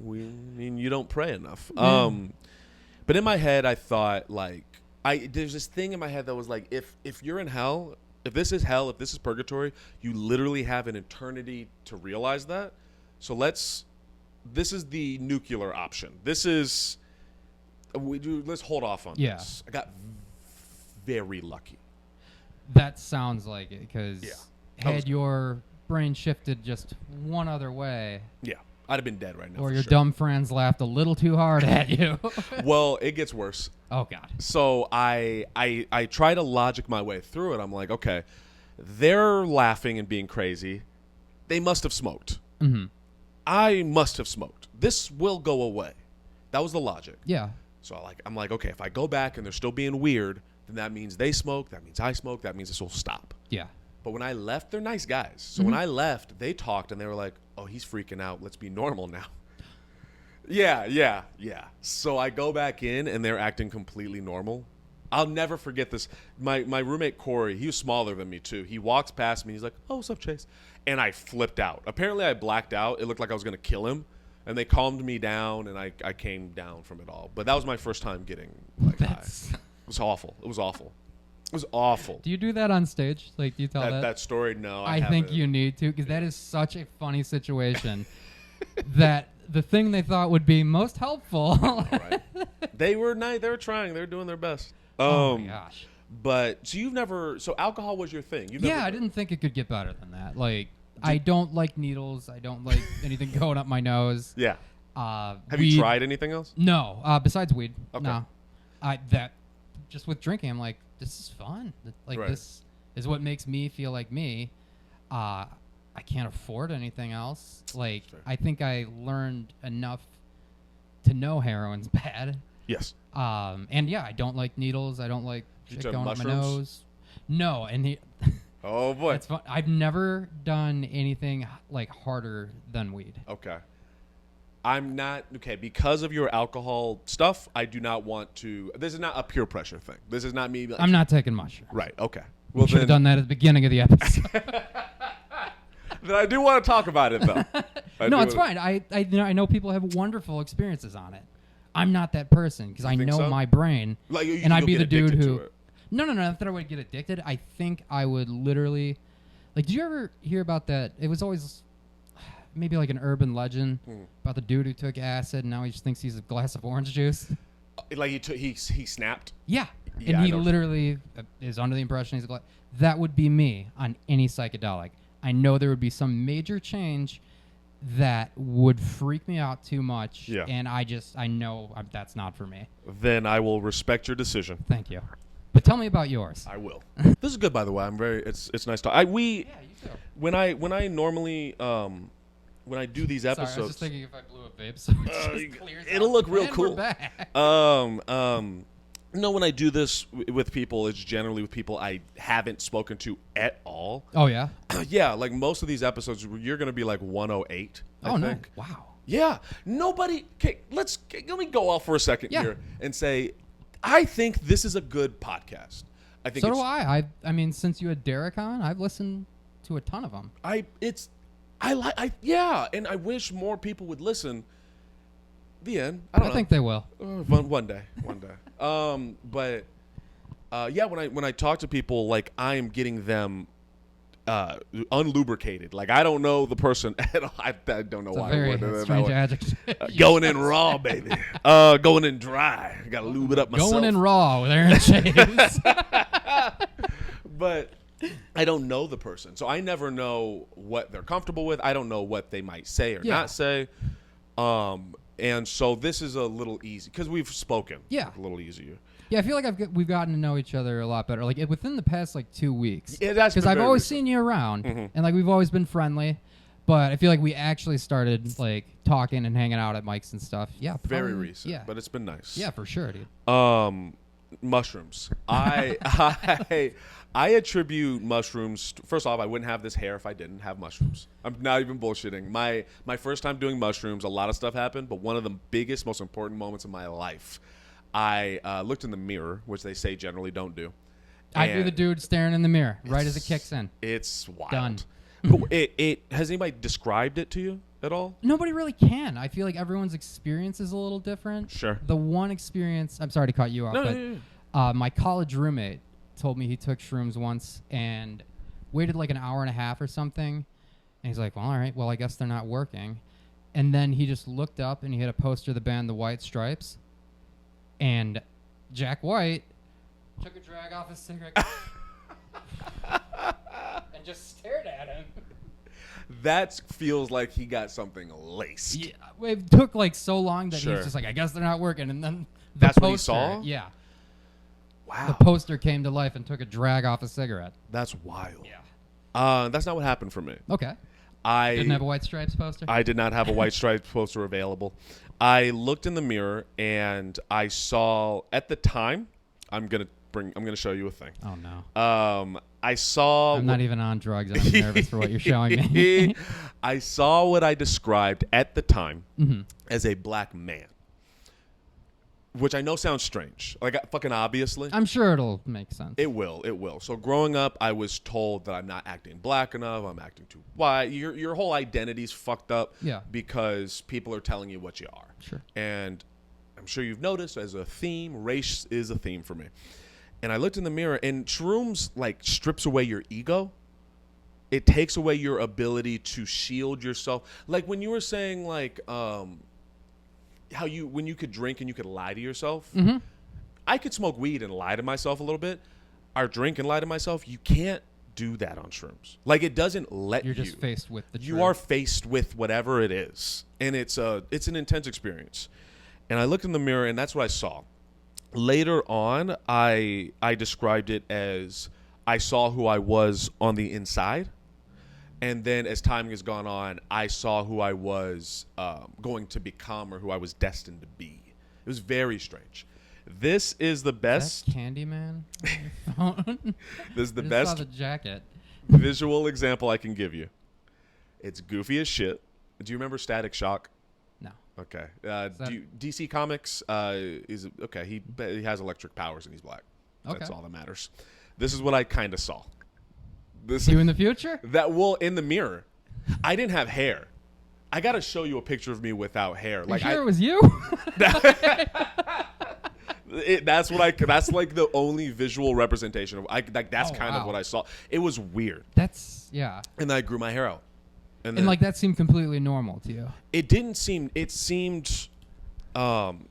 You don't pray enough. But in my head, I thought, like, there's this thing in my head that was like, if you're in hell, if this is hell, if this is purgatory, you literally have an eternity to realize that. So this is the nuclear option. Let's hold off on this. I got very lucky. That sounds like it, because had your brain shifted just one other way. Yeah, I'd have been dead right now. Or your dumb friends laughed a little too hard at you. Well, it gets worse. Oh, God. So I try to logic my way through it. I'm like, okay, they're laughing and being crazy. They must have smoked. Mm-hmm. I must have smoked. This will go away. That was the logic. Yeah. So I'm like, okay, if I go back and they're still being weird, then that means they smoke. That means I smoke. That means this will stop. Yeah. But when I left, they're nice guys. So when I left, they talked and they were like, oh, he's freaking out. Let's be normal now. Yeah. So I go back in and they're acting completely normal. I'll never forget this. My roommate, Corey, he was smaller than me, too. He walks past me. He's like, oh, what's up, Chase? And I flipped out. Apparently, I blacked out. It looked like I was going to kill him. And they calmed me down, and I came down from it all. But that was my first time getting high. It was awful. It was awful. Do you do that on stage? Like, do you tell that story? No, I think you need to, because that is such a funny situation that the thing they thought would be most helpful. Right. They were nice. They were trying. They were doing their best. Oh my gosh. But so alcohol was your thing. I didn't think it could get better than that. Like, I don't like needles. I don't like anything going up my nose. Yeah. Have you tried anything else? No. Besides weed. Okay. No. Just with drinking, I'm like, this is fun. Like, this is what makes me feel like me. I can't afford anything else. Like, I think I learned enough to know heroin's bad. Yes. And I don't like needles. I don't like shit going up my nose. No, and oh boy, it's fun. I've never done anything like harder than weed. Okay. I'm not because of your alcohol stuff. I do not want to. This is not a peer pressure thing. This is not me. Like, I'm not taking mushrooms. Right. Okay. Well, we should have done that at the beginning of the episode. Then I do want to talk about it though. No, it's fine. I know people have wonderful experiences on it. I'm not that person because I know my brain, and I'd be the dude who. No, not that I would get addicted. I think I would literally, like. Did you ever hear about that? It was always maybe like an urban legend about the dude who took acid and now he just thinks he's a glass of orange juice. Like he snapped. Yeah, and he literally is under the impression he's a glass. That would be me on any psychedelic. I know there would be some major change that would freak me out too much, and I know that's not for me. Then I will respect your decision. Thank you. But tell me about yours. I will. This is good, by the way. It's nice to. You too. When I normally when I do these episodes. Sorry, I was just thinking if I blew a vape, so it just clears it'll out. look real And cool. We're back. No, when I do this with people, it's generally with people I haven't spoken to at all. Oh yeah. Yeah, like most of these episodes, you're gonna be like 108. I think. No! Wow. Yeah, nobody. Okay, let me go off for a second here and say, I think this is a good podcast. I think so do I. I mean, since you had Derek on, I've listened to a ton of them. and I wish more people would listen. The end. I think they will. One day. But when I talk to people, like I am getting them unlubricated. Like I don't know the person at all. I don't know why. It's a very strange adjective. Going in raw, baby. Going in dry. Got to lube it up myself. Going in raw with Aaron Chase. But I don't know the person, so I never know what they're comfortable with. I don't know what they might say or not say. And so this is a little easy because we've spoken. Yeah, a little easier. Yeah, I feel like we've gotten to know each other a lot better. Like within the past 2 weeks. Yeah, that's because I've always seen you around, and like we've always been friendly. But I feel like we actually started like talking and hanging out at mics and stuff. Yeah, very recent. Yeah, but it's been nice. Yeah, for sure, dude. Mushrooms. I attribute mushrooms. First off, I wouldn't have this hair if I didn't have mushrooms. I'm not even bullshitting. My first time doing mushrooms, a lot of stuff happened, but one of the biggest, most important moments of my life, I looked in the mirror, which they say generally don't do. I'd be the dude staring in the mirror right as it kicks in. It's wild. Done. But has anybody described it to you at all? Nobody really can. I feel like everyone's experience is a little different. Sure. The one experience, I'm sorry to cut you off, but my college roommate told me he took shrooms once and waited like an hour and a half or something. And he's like, well, all right, well, I guess they're not working. And then he just looked up and he had a poster of the band The White Stripes. And Jack White took a drag off his cigarette and just stared at him. That feels like he got something laced. Yeah, it took like so long that he was just like, I guess they're not working. And then that's what he saw? Yeah. Wow. The poster came to life and took a drag off a cigarette. That's wild. Yeah. That's not what happened for me. Okay. I didn't have a White Stripes poster? I did not have a White Stripes poster available. I looked in the mirror and I saw at the time. I'm gonna show you a thing. Oh no. I saw. I'm not even on drugs, and I'm nervous for what you're showing me. I saw what I described at the time as a black man, which I know sounds strange. Like, fucking obviously. I'm sure it'll make sense. It will. It will. So growing up, I was told that I'm not acting black enough. I'm acting too white. Your whole identity's fucked up. Yeah. Because people are telling you what you are. Sure. And I'm sure you've noticed as a theme, race is a theme for me. And I looked in the mirror, and shrooms like strips away your ego. It takes away your ability to shield yourself. Like when you were saying like when you could drink and you could lie to yourself. Mm-hmm. I could smoke weed and lie to myself a little bit. Or drink and lie to myself. You can't do that on shrooms. Like it doesn't let you. You're just faced with the truth. You are faced with whatever it is. And it's an intense experience. And I looked in the mirror and that's what I saw. Later on, I described it as I saw who I was on the inside. And then as time has gone on, I saw who I was going to become or who I was destined to be. It was very strange. This is the best. Is that Candyman on your phone? This is the I best saw the jacket. visual example I can give you. It's goofy as shit. Do you remember Static Shock? No. Okay. DC Comics is okay. He has electric powers and he's black. Okay. That's all that matters. This is what I kind of saw. You in the future? In the mirror. I didn't have hair. I gotta show you a picture of me without hair. Like it was you? That's like the only visual representation of. That's kind of what I saw. It was weird. Yeah. And then I grew my hair out. And like that seemed completely normal to you. It didn't seem. It seemed. And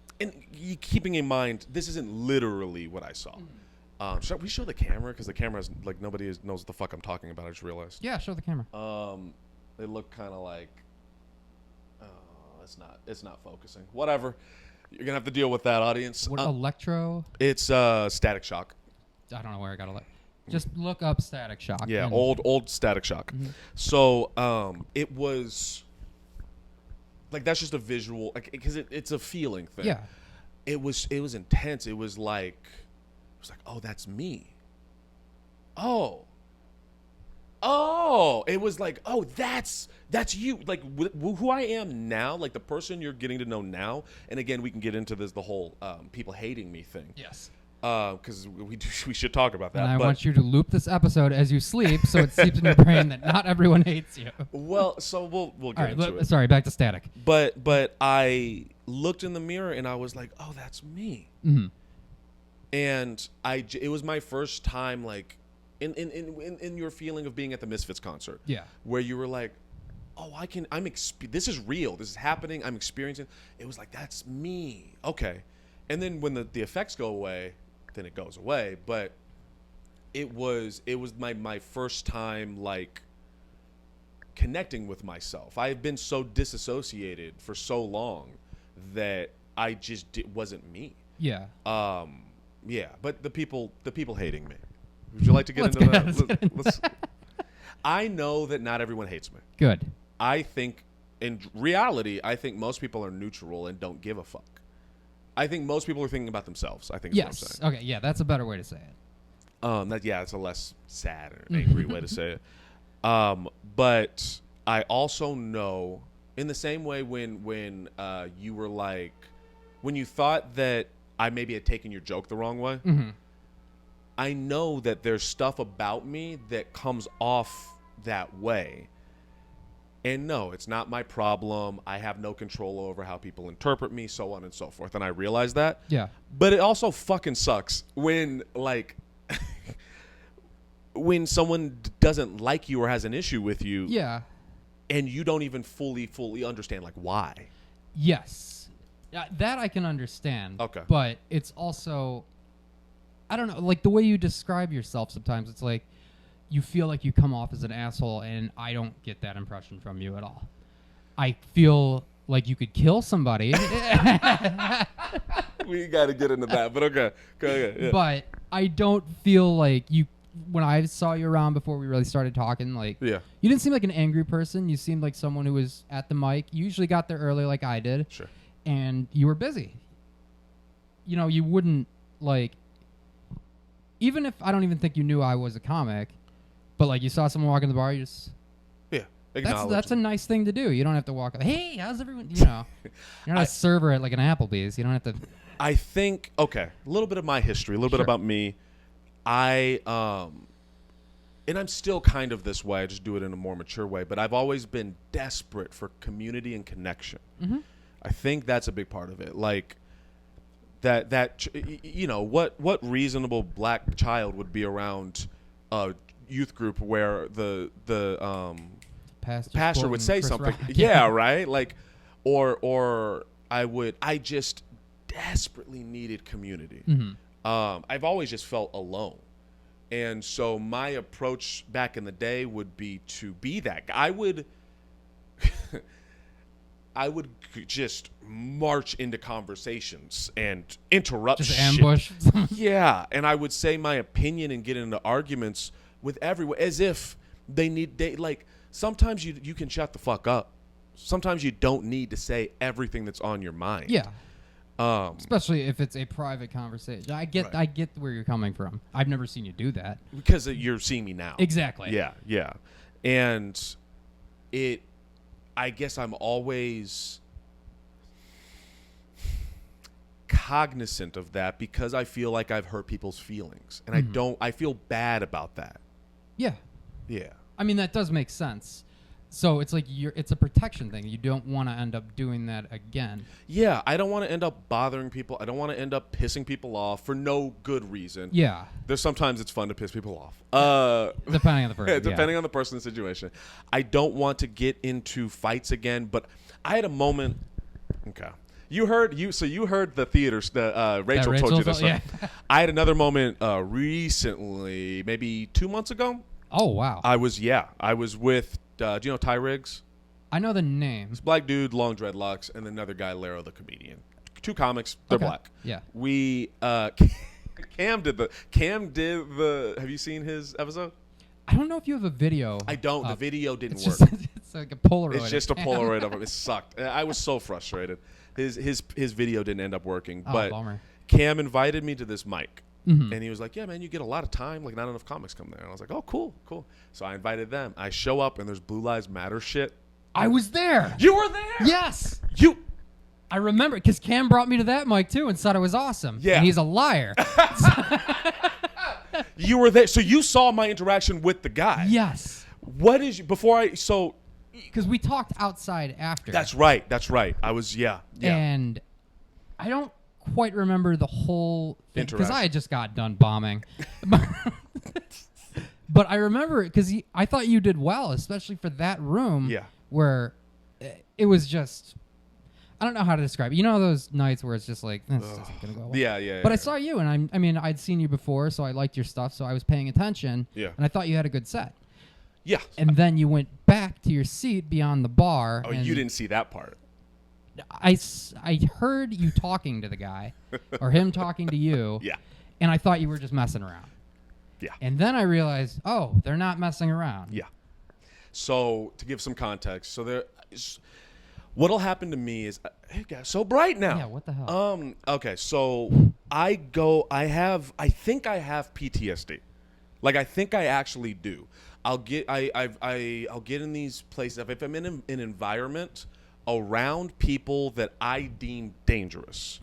keeping in mind, this isn't literally what I saw. Should we show the camera? Because the camera is like nobody knows what the fuck I'm talking about. I just realized. Yeah, show the camera. They look kind of like. It's not focusing. Whatever. You're gonna have to deal with that, audience. What electro? It's Static Shock. I don't know where I got it. Just look up Static Shock. Yeah, old Static Shock. Mm-hmm. So it was like that's just a visual, because it's a feeling thing. Yeah. It was intense. It was like, oh, that's me. Oh, it was like, oh, that's you. Like who I am now, like the person you're getting to know now. And again, we can get into the whole people hating me thing. Yes. Because we should talk about that. And I want you to loop this episode as you sleep, so it seeps in your brain that not everyone hates you. Well, so we'll get into it. Sorry, back to Static. But I looked in the mirror and I was like, oh, that's me. Mm-hmm. And it was my first time, like, in your feeling of being at the Misfits concert. Yeah. Where you were like, oh, this is real. This is happening. I'm experiencing. It was like, that's me. Okay. And then when the effects go away, then it goes away. But it was my first time, like, connecting with myself. I have been so disassociated for so long that I just wasn't me. Yeah. Yeah. But the people hating me. Would you like to get into that? I know that not everyone hates me. Good. I think, in reality, most people are neutral and don't give a fuck. I think most people are thinking about themselves. I think is what I'm saying. Okay. Yeah, that's a better way to say it. It's a less sad or angry way to say it. But I also know, in the same way, when you were like, when you thought that I maybe had taken your joke the wrong way. Mm-hmm. I know that there's stuff about me that comes off that way. And no, it's not my problem. I have no control over how people interpret me, so on and so forth. And I realize that. Yeah. But it also fucking sucks when, like, when someone doesn't like you or has an issue with you. Yeah. And you don't even fully understand, like, why. Yes. That I can understand. Okay. But it's also, I don't know, like the way you describe yourself sometimes, it's like you feel like you come off as an asshole, and I don't get that impression from you at all. I feel like you could kill somebody. We got to get into that, but okay. Yeah. But I don't feel like you when I saw you around before we really started talking, like, yeah, you didn't seem like an angry person. You seemed like someone who was at the mic. You usually got there early, like I did. Sure. And you were busy. You know, you wouldn't like, even if I don't even think you knew I was a comic, but like you saw someone walk in the bar, you just that's a nice thing to do. You don't have to walk up. Hey, how's everyone? You know, you're not a server at like an Applebee's. You don't have to. I think a little bit of my history, a little bit about me. And I'm still kind of this way. I just do it in a more mature way. But I've always been desperate for community and connection. Mm-hmm. I think that's a big part of it. Like that you know, what reasonable black child would be around a youth group where the pastor would say something. Yeah, right? Like, or I just desperately needed community. Mm-hmm. I've always just felt alone. And so my approach back in the day would be to be that guy. I would just march into conversations and interrupt just ambush. Yeah, and I would say my opinion and get into arguments with everyone as if like sometimes you can shut the fuck up. Sometimes you don't need to say everything that's on your mind. Yeah. Especially if it's a private conversation. I get where you're coming from. I've never seen you do that. Because you're seeing me now. Exactly. Yeah. And I guess I'm always cognizant of that because I feel like I've hurt people's feelings. And I feel bad about that. Yeah. Yeah. I mean, that does make sense. So it's like it's a protection thing. You don't want to end up doing that again. Yeah, I don't want to end up bothering people. I don't want to end up pissing people off for no good reason. Yeah. There's sometimes it's fun to piss people off. Depending on the person. Depending on the person and the situation. I don't want to get into fights again, but I had a moment. Okay. You heard the theaters. Rachel told you this. Yeah. I had another moment recently, maybe 2 months ago. Oh wow. I was with. Do you know Ty Riggs? I know the name. This black dude, long dreadlocks, and another guy, Laro the comedian. Two comics. They're black. Yeah. We Cam did the. Have you seen his episode? I don't know if you have a video. I don't. The video didn't work. It's like a Polaroid. It's just a Polaroid of him. It sucked. I was so frustrated. His video didn't end up working. But bummer. Cam invited me to this mic. Mm-hmm. And he was like, yeah, man, you get a lot of time. Like, not enough comics come there. And I was like, oh, cool. So I invited them. I show up, and there's Blue Lives Matter shit. I was there. You were there? Yes. I remember, because Cam brought me to that mic, too, and said it was awesome. Yeah. And he's a liar. You were there. So you saw my interaction with the guy. Yes. What is because we talked outside after. That's right. I was, yeah. And I don't quite remember the whole thing because I had just got done bombing. But I remember it because I thought you did well, especially for that room. Yeah. Where it was just, I don't know how to describe it. You know those nights where it's just like, this isn't gonna go well. Yeah. But I saw you, and I mean, I'd seen you before, so I liked your stuff, so I was paying attention. Yeah. And I thought you had a good set. Yeah. And then you went back to your seat beyond the bar. Oh, you didn't see that part. I heard you talking to the guy, or him talking to you. Yeah. And I thought you were just messing around. Yeah. And then I realized, they're not messing around. Yeah. So to give some context, what'll happen to me is, it got so bright now. Yeah. What the hell? Okay. So I think I have PTSD. Like, I think I actually do. I'll get in these places if I'm in an environment around people that I deem dangerous.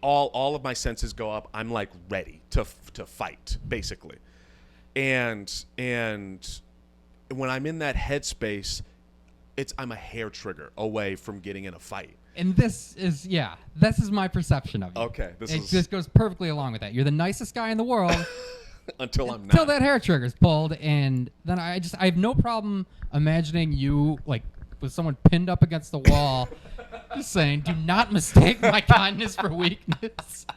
All of my senses go up. I'm like ready to fight, basically. And when I'm in that headspace, I'm a hair trigger away from getting in a fight. And this is my perception of you. Okay, this goes perfectly along with that. You're the nicest guy in the world. Until I'm not. Until that hair trigger's pulled, and then I have no problem imagining you like with someone pinned up against the wall, just saying, "Do not mistake my kindness for weakness."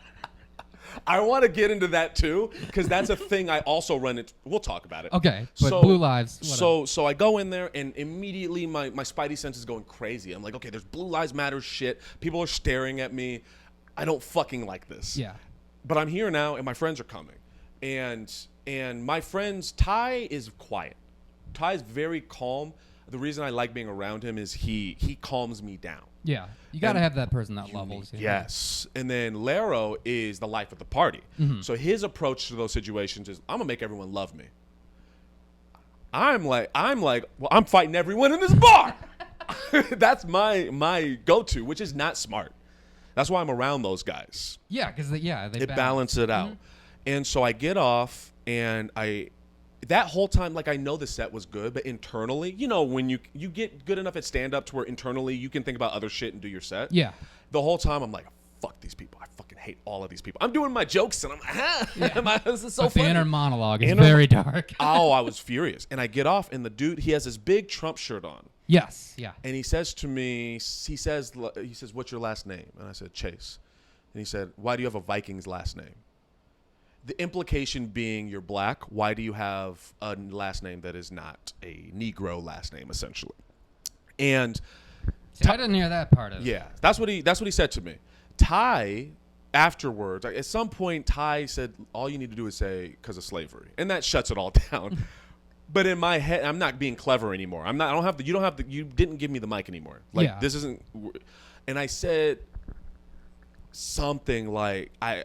I want to get into that too, because that's a thing I also run into. We'll talk about it. Okay, but Blue Lives. So I go in there, and immediately my spidey sense is going crazy. I'm like, okay, there's Blue Lives Matter shit. People are staring at me. I don't fucking like this. Yeah. But I'm here now, and my friends are coming. And my friends, Ty is quiet. Ty's very calm. The reason I like being around him is he calms me down. Yeah, you got to have that person that levels. Yes. And then Laro is the life of the party. Mm-hmm. So his approach to those situations is, I'm going to make everyone love me. I'm like, well, I'm fighting everyone in this bar. That's my go-to, which is not smart. That's why I'm around those guys. Yeah, because they balance it out. Mm-hmm. And so I get off, and that whole time, like, I know the set was good, but internally, you know, when you get good enough at stand-up to where internally you can think about other shit and do your set. Yeah. The whole time I'm like, fuck these people. I fucking hate all of these people. I'm doing my jokes, and I'm like, this is so funny. The inner monologue is very dark. Oh, I was furious. And I get off, and the dude, he has this big Trump shirt on. Yes, yeah. And he says to me, he says, what's your last name? And I said, Chase. And he said, why do you have a Vikings last name? The implication being you're black. Why do you have a last name that is not a Negro last name, essentially? And I didn't hear that part of it. Yeah, that's what he said to me. Ty, afterwards, at some point, Ty said, all you need to do is say because of slavery, and that shuts it all down. But in my head, I'm not being clever anymore. You didn't give me the mic anymore. Like, this isn't. And I said something like, I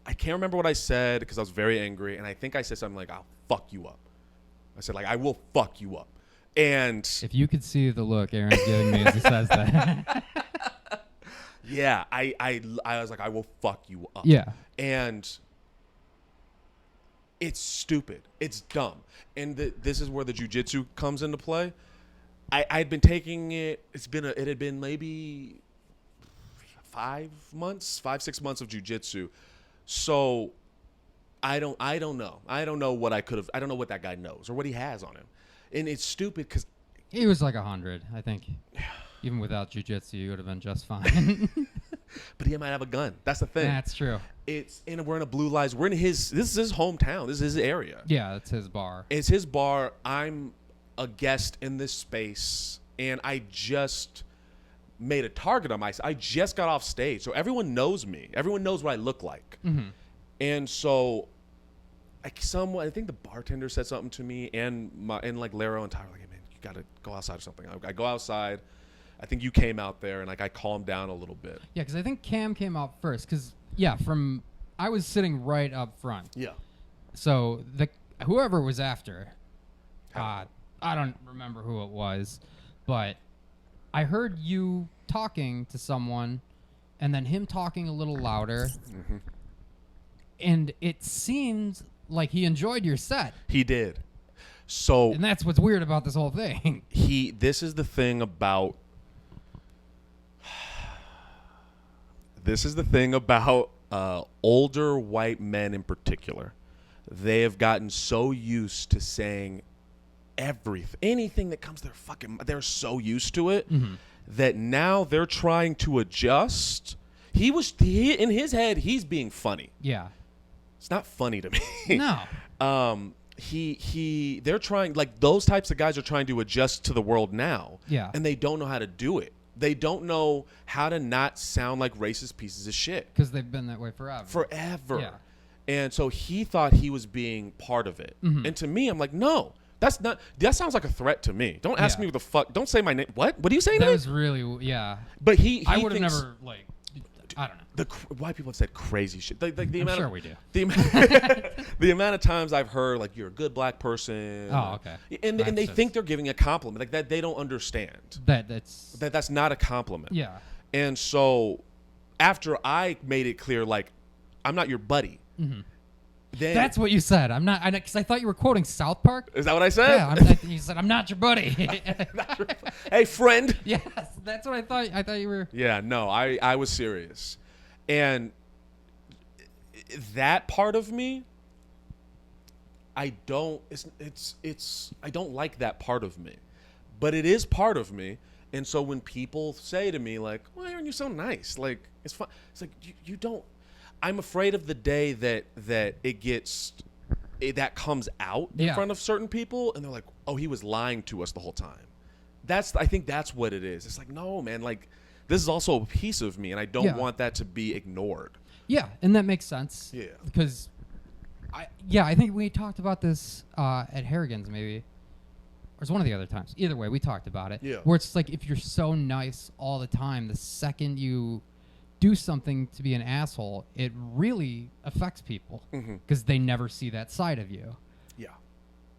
can't remember what I said because I was very angry. And I think I said something like, I'll fuck you up. I said, like, I will fuck you up. And if you could see the look Aaron's giving me as he says that. Yeah, I was like, I will fuck you up. Yeah. And it's stupid. It's dumb. And this is where the jiu-jitsu comes into play. I'd been taking it. It had been maybe 5 6 months of jiu-jitsu. So I don't know. I don't know what I could have. I don't know what that guy knows or what he has on him. And it's stupid because he was like 100, I think. Even without jiu-jitsu, you would have been just fine. But he might have a gun. That's the thing. That's true. We're in a Blue Lies. We're in this is his hometown. This is his area. Yeah, it's his bar. It's his bar. I'm a guest in this space, and I just made a target on myself. I just got off stage, so everyone knows me. Everyone knows what I look like. Mm-hmm. And so I think the bartender said something to me, and like Laro and Tyler, like, hey, man, you got to go outside or something. I go outside. I think you came out there, and like I calmed down a little bit. Yeah, because I think Cam came out first. Because I was sitting right up front. Yeah. So whoever was after, I don't remember who it was, but I heard you talking to someone, and then him talking a little louder, mm-hmm. and it seemed like he enjoyed your set. He did. So, and that's what's weird about this whole thing. This is the thing about older white men in particular. They have gotten so used to saying anything that comes they're so used to it, mm-hmm. that now they're trying to adjust. In his head, he's being funny. Yeah. It's not funny to me. No. They're trying, like, those types of guys are trying to adjust to the world now. Yeah. And they don't know how to do it. They don't know how to not sound like racist pieces of shit. Because they've been that way forever. Yeah. And so he thought he was being part of it. Mm-hmm. And to me, I'm like, no, that sounds like a threat to me. Don't ask me what the fuck. Don't say my name. What are you saying? That was really, yeah. But I would have never, like, I don't know. The white people have said crazy shit. I'm sure we do. The amount of times I've heard, like, you're a good black person. Oh, okay. And they think they're giving a compliment. Like, that they don't understand. That's not a compliment. Yeah. And so after I made it clear, like, I'm not your buddy. Mm-hmm. Then that's what you said. I'm not, because I thought you were quoting South Park. Is that what I said? Yeah. You said, I'm not your buddy. Hey, friend. Yes, that's what I thought. I thought you were. Yeah, no, I was serious. And that part of me, I don't like that part of me. But it is part of me. And so when people say to me, like, why aren't you so nice? Like, it's fun. It's like, you don't. I'm afraid of the day that that comes out in front of certain people, and they're like, "Oh, he was lying to us the whole time." I think that's what it is. It's like, no, man, like, this is also a piece of me, and I don't want that to be ignored. Yeah, and that makes sense. Yeah, because I think we talked about this at Harrigan's maybe. Or it's one of the other times. Either way, we talked about it. Yeah. Where it's like if you're so nice all the time, the second you do something to be an asshole, it really affects people because they never see that side of you. Yeah.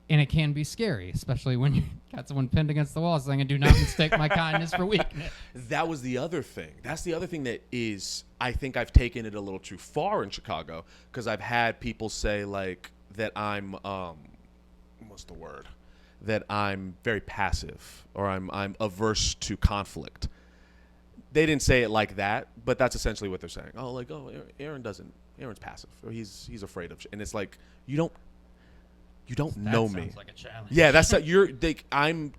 And it can be scary, especially when you got someone pinned against the wall saying, "Do not mistake my kindness for weakness." That was the other thing. That's the other thing that is, I think I've taken it a little too far in Chicago because I've had people say like that I'm, what's the word? That I'm very passive or I'm averse to conflict. They didn't say it like that, but that's essentially what they're saying. Oh, like, Aaron's passive or he's afraid of shit. And it's like, you don't know me. Sounds like a challenge. Yeah, I'm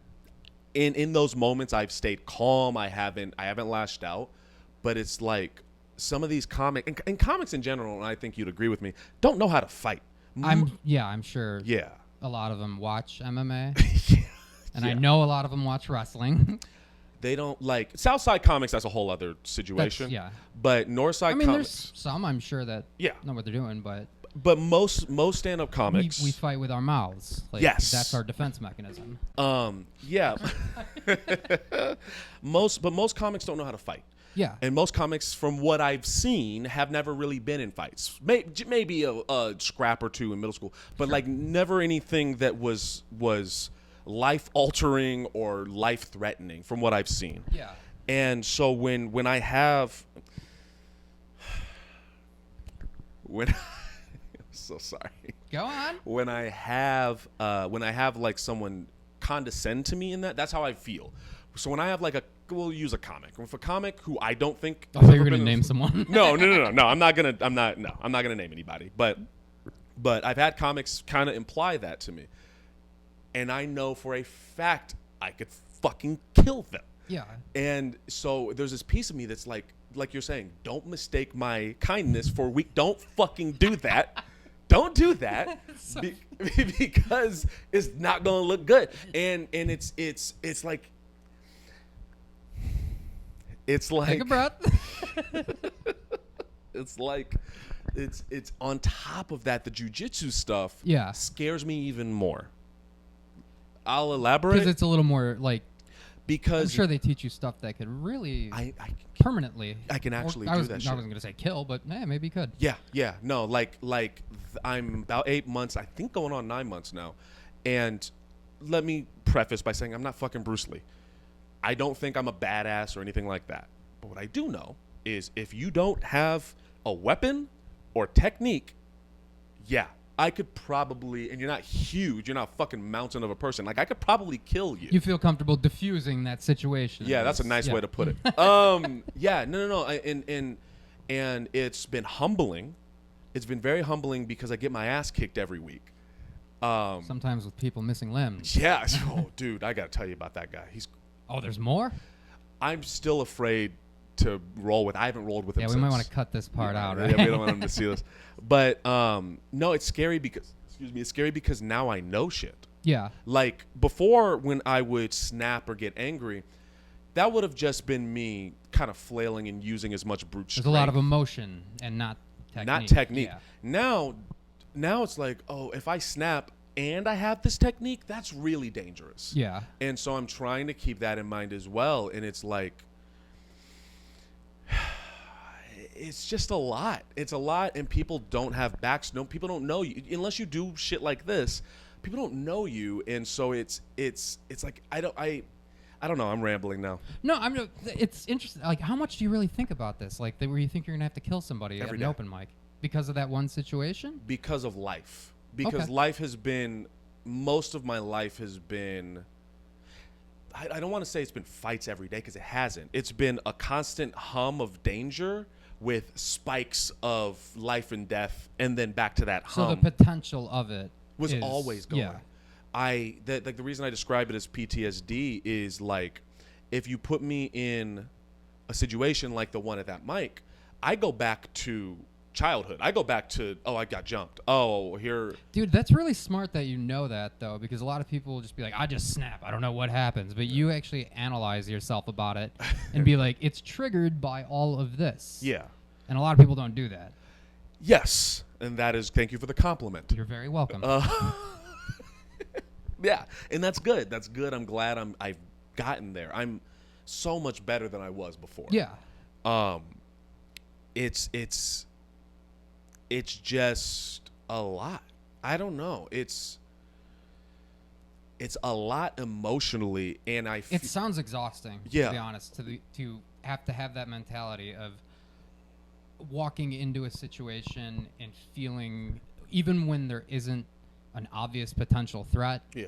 in those moments I've stayed calm. I haven't lashed out, but it's like some of these comics in general, and I think you'd agree with me, don't know how to fight. I'm sure. Yeah. A lot of them watch MMA. Yeah. And I know a lot of them watch wrestling. They don't like Southside comics. That's a whole other situation. But Northside comics. There's some I'm sure that know what they're doing, but most stand-up comics, we fight with our mouths. Like, yes, that's our defense mechanism. Yeah. most comics don't know how to fight. Yeah. And most comics, from what I've seen, have never really been in fights. Maybe a scrap or two in middle school, but like never anything that was life-altering or life-threatening from what I've seen. Yeah. And so when I have I'm so sorry. Go on. When I have like someone condescend to me in that's how I feel. So when I have like we'll use a comic. If a comic who I don't think I thought you were gonna name someone. No. I'm not gonna name anybody. But I've had comics kind of imply that to me. And I know for a fact I could fucking kill them. Yeah. And so there's this piece of me that's like you're saying, don't mistake my kindness for weak. Don't fucking do that. Don't do that because it's not gonna look good. And it's like take a breath. It's like it's on top of that, the jujitsu stuff scares me even more. I'll elaborate. Because it's a little more like, because I'm sure they teach you stuff that could really permanently. I can actually do that shit. I wasn't going to say kill, but maybe you could. Yeah. No, like I'm about 8 months, I think going on 9 months now. And let me preface by saying I'm not fucking Bruce Lee. I don't think I'm a badass or anything like that. But what I do know is if you don't have a weapon or technique, I could probably, and you're not huge, you're not a fucking mountain of a person. Like, I could probably kill you. You feel comfortable diffusing that situation. Yeah, that's a nice way to put it. No. And it's been humbling. It's been very humbling because I get my ass kicked every week. Sometimes with people missing limbs. Yeah. Oh, dude, I got to tell you about that guy. There's more? I'm still afraid to roll with. I haven't rolled with him since. We might want to cut this part out, right? Yeah, we don't want him to see this. But no, it's scary because now I know shit. Yeah. Like before, when I would snap or get angry, that would have just been me kind of flailing and using as much brute strength. There's a lot of emotion and not technique. Not technique. Yeah. Now it's like, if I snap and I have this technique, that's really dangerous. Yeah. And so I'm trying to keep that in mind as well. And it's like, it's just a lot. It's a lot, and people don't have backs. No, people don't know you unless you do shit like this. People don't know you, and so it's like I don't know. I'm rambling now. No, it's interesting. Like, how much do you really think about this? Like, where you think you're gonna have to kill somebody at an open mic because of that one situation? Because of life. Because life has been, most of my life has been. I don't want to say it's been fights every day because it hasn't. It's been a constant hum of danger with spikes of life and death, and then back to that hum. So the potential of it was always going. Yeah. The reason I describe it as PTSD is like, if you put me in a situation like the one at that mic, I go back to childhood. I go back to, I got jumped. Here. Dude, that's really smart that you know that, though, because a lot of people will just be like, I just snap. I don't know what happens. But you actually analyze yourself about it and be like, it's triggered by all of this. Yeah. And a lot of people don't do that. Yes. And that is, thank you for the compliment. You're very welcome. Yeah, and that's good. That's good. I'm glad I've gotten there. I'm so much better than I was before. Yeah. It's just a lot. I don't know. It's a lot emotionally, and it sounds exhausting. Yeah. To be honest, to have that mentality of walking into a situation and feeling, even when there isn't an obvious potential threat, yeah,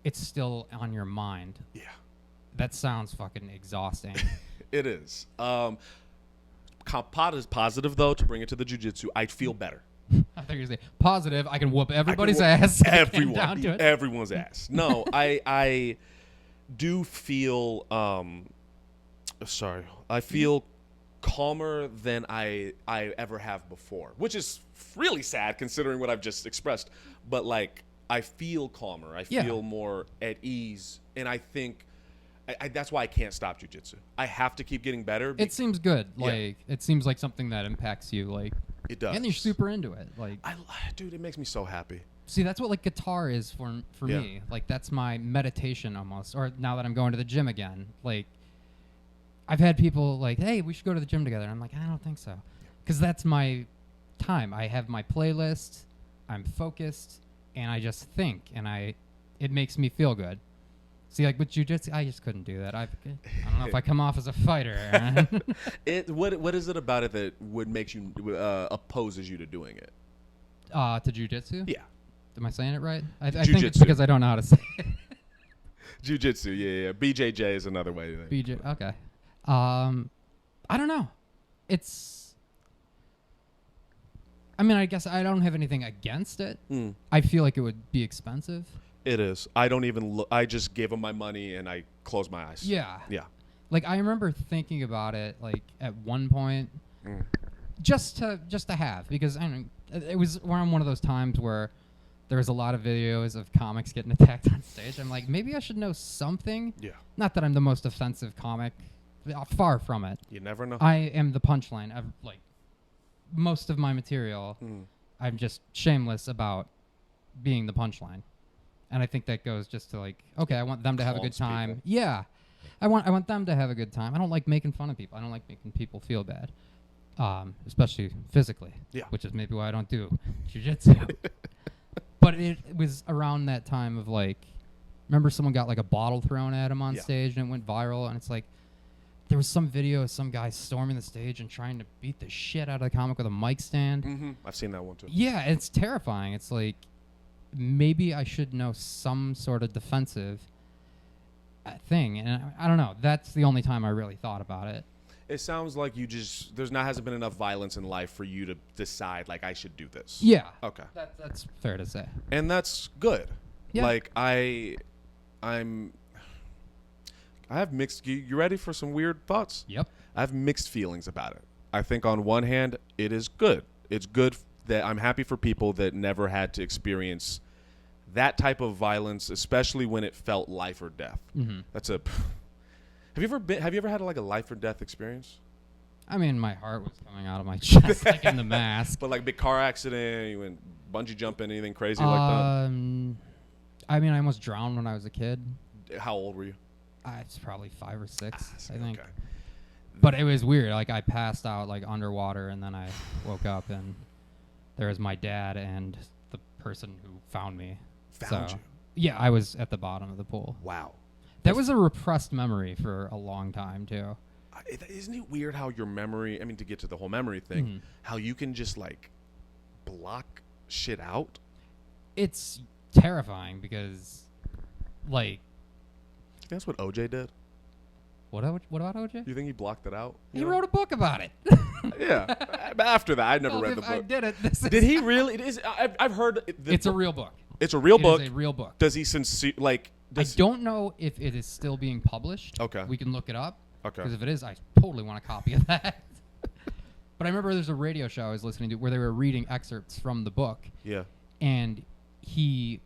it's still on your mind. Yeah, that sounds fucking exhausting. It is. Pot is positive though. To bring it to the jiu-jitsu, I feel better. I thought you were saying positive. I can whoop everybody's ass. Everyone's ass. No, I do feel. I feel calmer than I ever have before, which is really sad considering what I've just expressed. But like, I feel calmer. I feel more at ease, and I think that's why I can't stop jiu-jitsu. I have to keep getting better. It seems good. Like it seems like something that impacts you. Like it does, and you're super into it. Like, dude, it makes me so happy. See, that's what like guitar is for me. Like that's my meditation almost. Or now that I'm going to the gym again, like I've had people like, hey, we should go to the gym together. And I'm like, I don't think so, because that's my time. I have my playlist. I'm focused, and I just think, and it makes me feel good. See, like with jiu-jitsu, I just couldn't do that. I don't know if I come off as a fighter. What is it about it that would make you opposes you to doing it? To jiu-jitsu? Yeah. Am I saying it right? I think it's because I don't know how to say it. Jiu-jitsu, yeah. BJJ is another way. BJ, okay. I don't know. I mean, I guess I don't have anything against it. I feel like it would be expensive. It is. I don't even look. I just gave them my money and I closed my eyes. Yeah. Yeah. Like I remember thinking about it like at one point, just to have, because I mean it was around one of those times where there was a lot of videos of comics getting attacked on stage. I'm like, maybe I should know something. Yeah. Not that I'm the most offensive comic. Far from it. You never know. I am the punchline of like most of my material. I'm just shameless about being the punchline. And I think that goes just to like, okay, I want them to have a good time. People. Yeah. I want them to have a good time. I don't like making fun of people. I don't like making people feel bad. Especially physically. Yeah. Which is maybe why I don't do jiu-jitsu. But it was around that time of like, remember someone got like a bottle thrown at him on stage and it went viral, and it's like there was some video of some guy storming the stage and trying to beat the shit out of the comic with a mic stand. I've seen that one too. Yeah, it's terrifying. It's like, maybe I should know some sort of defensive thing. And I don't know. That's the only time I really thought about it. It sounds like hasn't been enough violence in life for you to decide, like, I should do this. Yeah. Okay. That's fair to say. And that's good. Yeah. Like, I have mixed... You ready for some weird thoughts? Yep. I have mixed feelings about it. I think on one hand, it is good. It's good that I'm happy for people that never had to experience that type of violence, especially when it felt life or death. That's a... Have you ever had like a life or death experience? I mean, my heart was coming out of my chest like in The Mask. But like big car accident, you went bungee jumping, anything crazy like that? I mean, I almost drowned when I was a kid. How old were you? I was probably 5 or 6, I think. Okay. But it was weird. Like I passed out like underwater, and then I woke up, and there was my dad and the person who found me. Found you? Yeah, I was at the bottom of the pool. Wow. That was a repressed memory for a long time, too. Isn't it weird how your memory, I mean, to get to the whole memory thing, how you can just, like, block shit out? It's terrifying because, like... You think that's what OJ did? What about OJ? You think he blocked it out? He wrote a book about it. Yeah. After that, I never read the book. I did it. Did he really? I've heard... It's a real book. It's a real book? It is a real book. Does he I don't know if it is still being published. Okay. We can look it up. Okay. Because if it is, I totally want a copy of that. But I remember there's a radio show I was listening to where they were reading excerpts from the book. Yeah. And he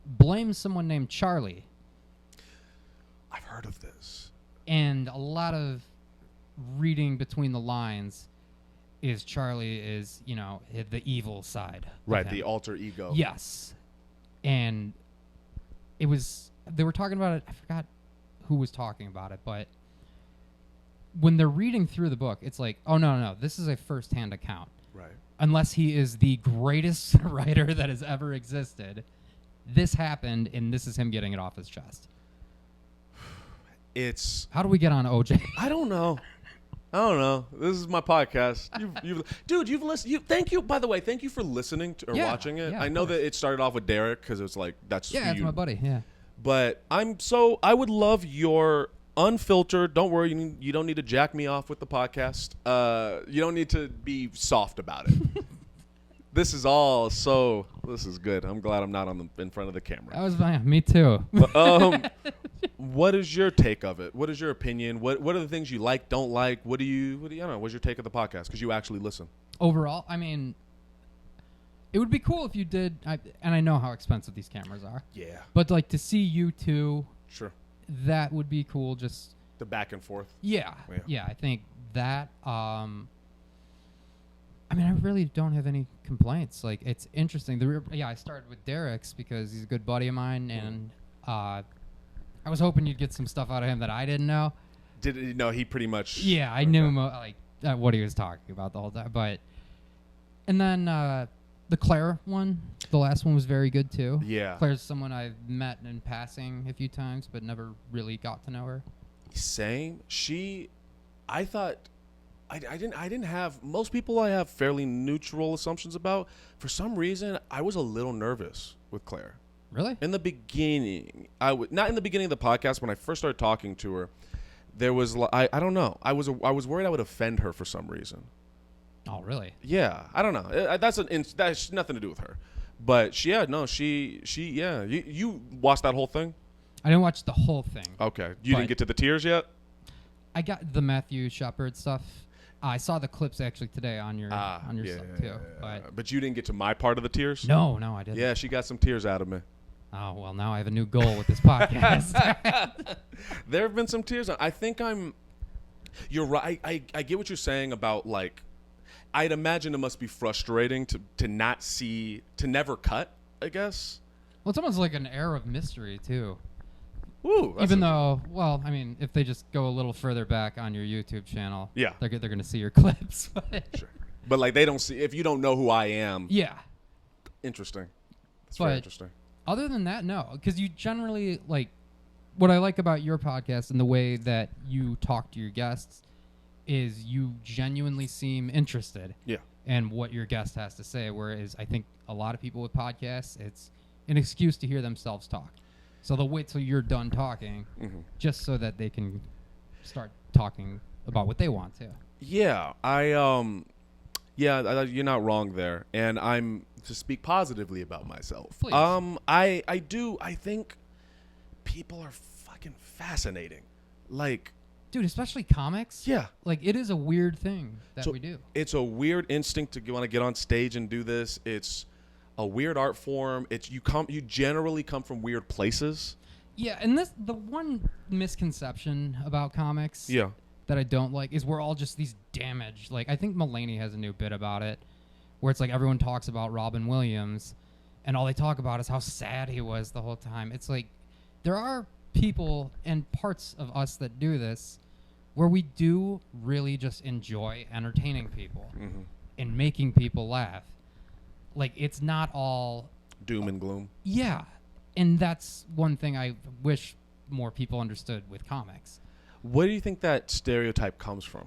blames someone named Charlie. I've heard of this. And a lot of reading between the lines is Charlie is, the evil side. Right, the alter ego. Yes. And they were talking about it, I forgot who was talking about it, but when they're reading through the book, it's like, oh, no, this is a first-hand account. Right. Unless he is the greatest writer that has ever existed, this happened, and this is him getting it off his chest. How do we get on OJ? I don't know. This is my podcast. You've listened. Thank you. By the way, thank you for listening to, or watching it. I know that it started off with Derek because it was like that's it's my buddy. Yeah. But I would love your unfiltered. Don't worry, you don't need to jack me off with the podcast. You don't need to be soft about it. This is good. I'm glad I'm not in front of the camera. That was fine. Me too. What is your take of it? What is your opinion? What are the things you like, don't like? What do you I don't know, what's your take of the podcast? Because you actually listen. Overall, I mean, it would be cool if you did, and I know how expensive these cameras are. Yeah. But like to see you two, sure, that would be cool. Just the back and forth. Yeah. I think that. I mean, I really don't have any complaints. Like, it's interesting. I started with Derek's because he's a good buddy of mine, and I was hoping you'd get some stuff out of him that I didn't know. He pretty much. Yeah, I knew what he was talking about the whole time. And then the Claire one, the last one was very good too. Yeah. Claire's someone I've met in passing a few times, but never really got to know her. Same. I thought. I didn't have most people I have fairly neutral assumptions about. For some reason, I was a little nervous with Claire. Really? In the beginning, not in the beginning of the podcast. When I first started talking to her, there was I don't know. I was worried I would offend her for some reason. Oh, really? Yeah, I don't know. That's nothing to do with her. But you watched that whole thing? I didn't watch the whole thing. Okay, you didn't get to the tears yet? I got the Matthew Shepard stuff. I saw the clips actually today on your stuff too. But you didn't get to my part of the tears? No, I didn't. Yeah, she got some tears out of me. Oh, well, now I have a new goal with this podcast. There have been some tears. I think you're right. I get what you're saying about, like, I'd imagine it must be frustrating to not see, to never cut, I guess. Well, it's almost like an air of mystery too. Ooh, even though, well, I mean, if they just go a little further back on your YouTube channel, yeah, they're going to see your clips. Sure. But like, they don't see, if you don't know who I am. Yeah. Interesting. That's very interesting. Other than that, no, because you generally, like, what I like about your podcast and the way that you talk to your guests is you genuinely seem interested. Yeah. In what your guest has to say, whereas I think a lot of people with podcasts, it's an excuse to hear themselves talk. So they'll wait till you're done talking, just so that they can start talking about what they want to. Yeah, you're not wrong there, and I'm to speak positively about myself. Please. I think people are fucking fascinating, like. Dude, especially comics. Yeah. Like, it is a weird thing that we do. It's a weird instinct to want to get on stage and do this. It's a weird art form. You generally come from weird places. Yeah, and the one misconception about comics that I don't like is we're all just these damaged. Like, I think Mulaney has a new bit about it where it's like everyone talks about Robin Williams and all they talk about is how sad he was the whole time. It's like there are people and parts of us that do this where we do really just enjoy entertaining people and making people laugh. Like, it's not all doom and gloom. Yeah. And that's one thing I wish more people understood with comics. Where do you think that stereotype comes from?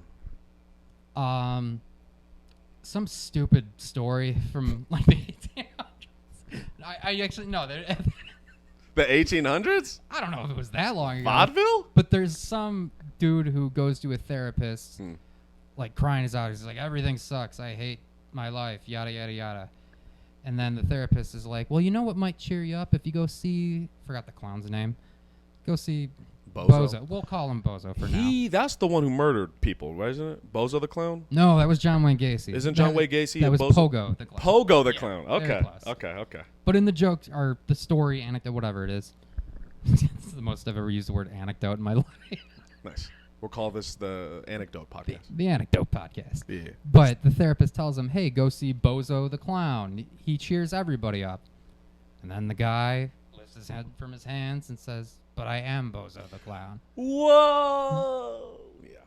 Some stupid story from like the 1800s. I actually no. The 1800s? I don't know if it was that long ago. Vaudeville? But there's some dude who goes to a therapist, like crying his eyes. He's like, everything sucks. I hate my life. Yada yada yada. And then the therapist is like, well, you know what might cheer you up if you go see, forgot the clown's name. Go see Bozo. We'll call him Bozo for now. That's the one who murdered people, right? Isn't it? Bozo the clown? No, that was John Wayne Gacy. Isn't John Wayne Gacy? That was Bozo? Pogo the clown. Pogo the clown. Okay. But in the jokes, or the story, anecdote, whatever it is, it's the most I've ever used the word anecdote in my life. Nice. We'll call this the Anecdote Podcast. The Anecdote Podcast. Yeah. But the therapist tells him, hey, go see Bozo the Clown. He cheers everybody up. And then the guy lifts his head from his hands and says, but I am Bozo the Clown. Whoa! Yeah.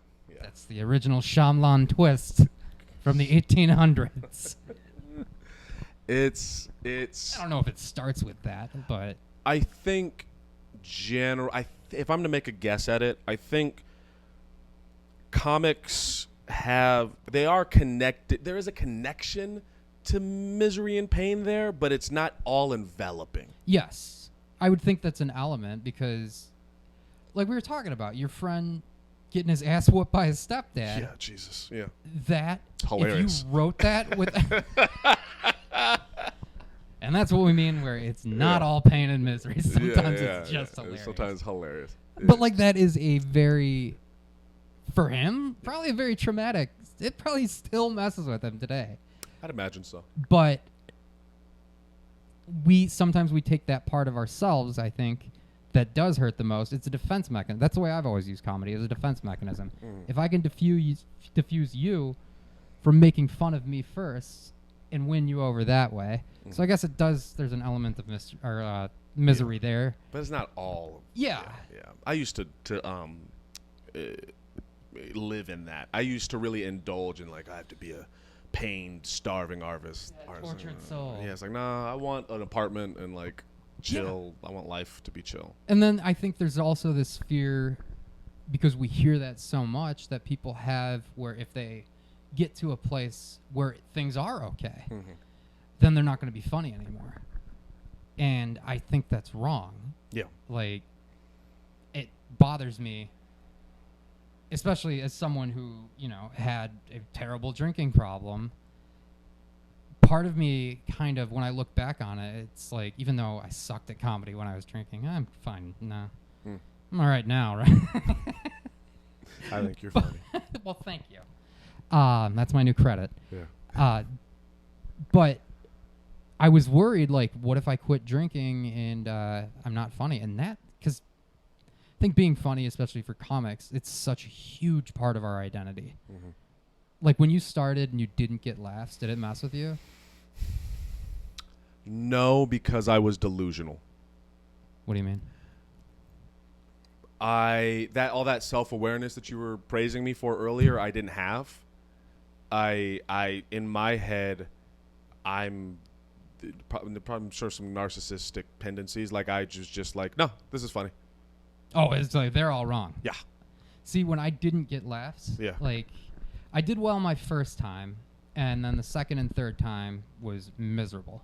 That's the original Shyamalan twist from the 1800s. It's. I don't know if it starts with that, but I think if I'm to make a guess at it, I think comics they are connected. There is a connection to misery and pain there, but it's not all enveloping. Yes. I would think that's an element because, like we were talking about, your friend getting his ass whooped by his stepdad. Yeah, Jesus. Yeah. That, hilarious. If you wrote that with... And that's what we mean where it's not all pain and misery. Sometimes it's just hilarious. Sometimes hilarious. But like that is a very, for him, probably a very traumatic. It probably still messes with him today. I'd imagine so. But sometimes we take that part of ourselves, I think, that does hurt the most. It's a defense mechanism. That's the way I've always used comedy, as a defense mechanism. If I can diffuse you from making fun of me first and win you over that way. So I guess it does. There's an element of misery there, but it's not all. Yeah. I used to live in that. I used to really indulge in I have to be a pained, starving artist. Tortured soul. Yeah, it's nah. I want an apartment and chill. I want life to be chill. And then I think there's also this fear, because we hear that so much, that people have where if they get to a place where things are okay. Then they're not going to be funny anymore. And I think that's wrong. Yeah. It bothers me, especially as someone who, had a terrible drinking problem. Part of me kind of, when I look back on it, it's even though I sucked at comedy when I was drinking, I'm fine. No. I'm all right now, right? I think you're funny. Well, thank you. That's my new credit. Yeah. But I was worried, what if I quit drinking and I'm not funny? And that, because I think being funny, especially for comics, it's such a huge part of our identity. When you started and you didn't get laughs, did it mess with you? No, because I was delusional. What do you mean? All that self-awareness that you were praising me for earlier, I didn't have. I in my head, I'm sure some narcissistic tendencies. I just no, this is funny. Oh, it's they're all wrong. Yeah. See, when I didn't get laughs, I did well my first time, and then the second and third time was miserable.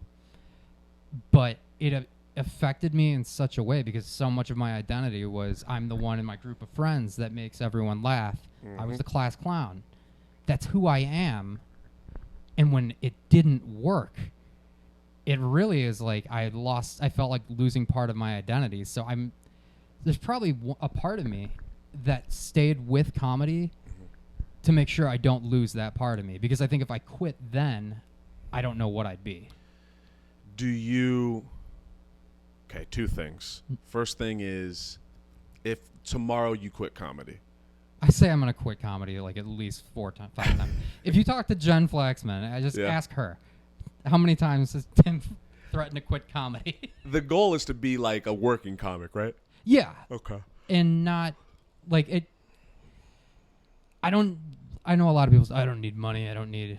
But it affected me in such a way because so much of my identity was I'm the one in my group of friends that makes everyone laugh. I was the class clown. That's who I am. And when it didn't work, it really is I felt like losing part of my identity. So there's probably a part of me that stayed with comedy to make sure I don't lose that part of me. Because I think if I quit then, I don't know what I'd be. Okay, two things. First thing is, if tomorrow you quit comedy. I say I'm going to quit comedy at least 5 times. If you talk to Jen Flaxman, I just ask her, how many times has Tim threatened to quit comedy? The goal is to be a working comic, right? Yeah. Okay. And not it. I know a lot of people say, I don't need money. I don't need,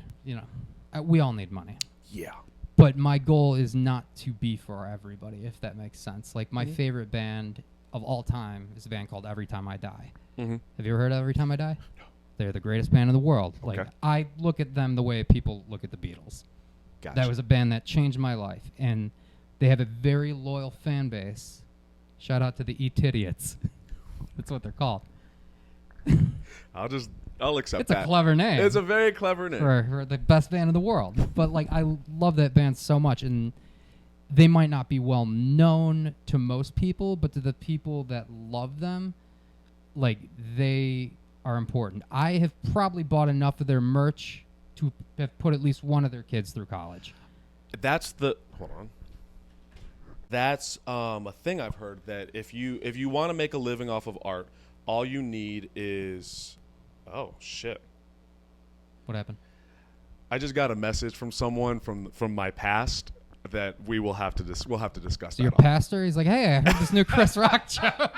we all need money. Yeah. But my goal is not to be for everybody, if that makes sense. My favorite band of all time is a band called Every Time I Die. Have you ever heard of Every Time I Die? No. They're the greatest band in the world. Okay. I look at them the way people look at the Beatles. Gotcha. That was a band that changed my life. And they have a very loyal fan base. Shout out to the E-Tidiots. That's what they're called. I'll accept that. It's a clever name. It's a very clever name. For the best band in the world. But I love that band so much. And they might not be well known to most people, but to the people that love them, they are important. I have probably bought enough of their merch to have put at least one of their kids through college. Hold on. That's a thing I've heard, that if you want to make a living off of art, All you need is, oh shit. What happened? I just got a message from someone from my past that we'll have to discuss. So your pastor, he's like, hey, I heard this new Chris Rock joke.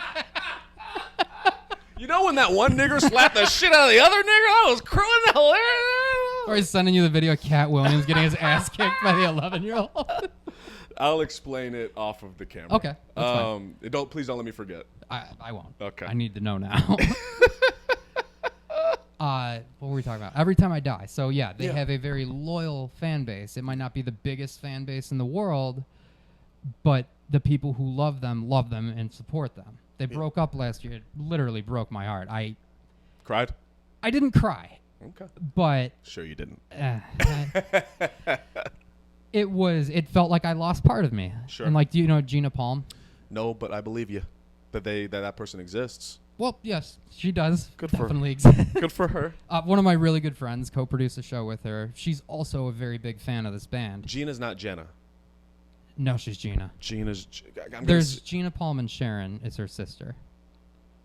You know when that one nigger slapped the shit out of the other nigger? That was criminal. Or he's sending you the video of Cat Williams getting his ass kicked by the 11-year-old. I'll explain it off of the camera. Okay. That's fine. Please don't let me forget. I won't. Okay. I need to know now. What were we talking about? Every Time I Die. So yeah, they have a very loyal fan base. It might not be the biggest fan base in the world, but the people who love them and support them. They broke up last year. It literally broke my heart. I cried? I didn't cry. Okay. But sure you didn't. It felt like I lost part of me. Sure. And like, do you know Gina Palm? No, but I believe you that person exists. Well, yes, she does. Good Definitely exist. Good for her. One of my really good friends co-produced a show with her. She's also a very big fan of this band. Gina's not Jenna. No, she's Gina. There's Gina Palm and Sharon is her sister.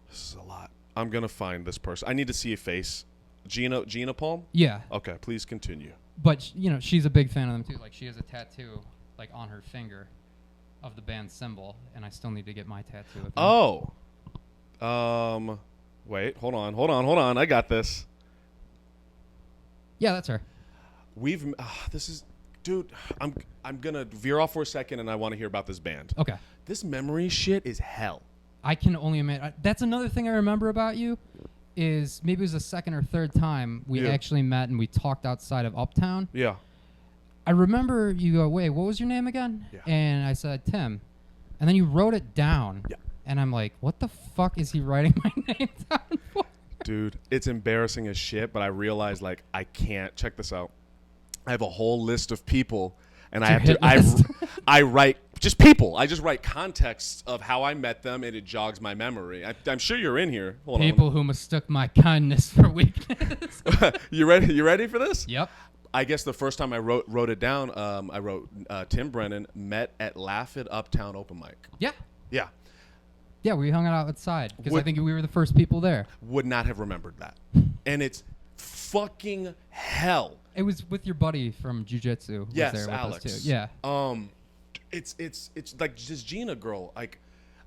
This is a lot. I'm gonna find this person. I need to see a face. Gina Palm? Yeah. Okay, please continue. But she's a big fan of them too. Like she has a tattoo like on her finger of the band's symbol, and I still need to get my tattoo of them. Oh. Wait, hold on. I got this. Yeah, that's her. This is, dude, I'm gonna veer off for a second, and I want to hear about this band. Okay. This memory shit is hell. I can only imagine. That's another thing I remember about you is maybe it was the second or third time we actually met and we talked outside of Uptown. Yeah. I remember you go, wait, what was your name again? Yeah. And I said, Tim. And then you wrote it down. Yeah. And I'm like, what the fuck is he writing my name down for? Dude, it's embarrassing as shit, but I realized, like, I can't. Check this out. I have a whole list of people, and I write just people. I just write contexts of how I met them, and it jogs my memory. I'm sure you're in here. Hold on. People who mistook my kindness for weakness. You ready? You ready for this? Yep. I guess the first time I wrote it down, I wrote Tim Brennan met at Laugh It Uptown open mic. Yeah. Yeah. Yeah, we hung out outside because I think we were the first people there. Would not have remembered that. And it's fucking hell. It was with your buddy from Jiu-Jitsu. Yes, was there with Alex. us too. Yeah. It's like this Gina girl. Like,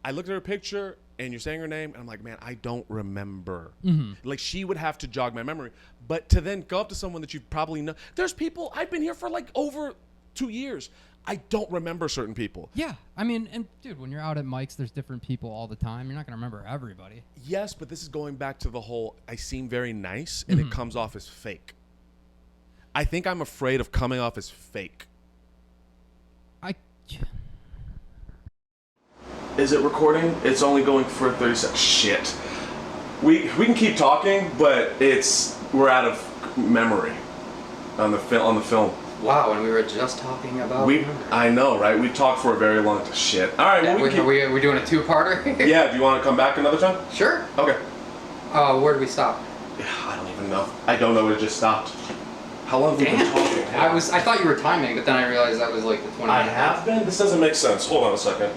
I looked at her picture and you're saying her name, and I'm like, man, I don't remember. Mm-hmm. Like, she would have to jog my memory. But to then go up to someone that you probably know. There's people, I've been here for like over 2 years. I don't remember certain people. Yeah. I mean, and dude, when you're out at mics, there's different people all the time. You're not going to remember everybody. Yes, but this is going back to the whole, I seem very nice, and it comes off as fake. I think I'm afraid of coming off as fake. Is it recording? It's only going for 30 seconds. Shit. We can keep talking, but we're out of memory on the film. Wow, and we were just talking about. I know, right? We talked for a very long time. Shit. All right. Yeah, are we doing a two-parter? Yeah. Do you want to come back another time? Sure. Okay. Where did we stop? I don't even know. I don't know. It just stopped. How long have we been talking? I thought you were timing, but then I realized that was like the 20 minutes. I have been? This doesn't make sense. Hold on a second.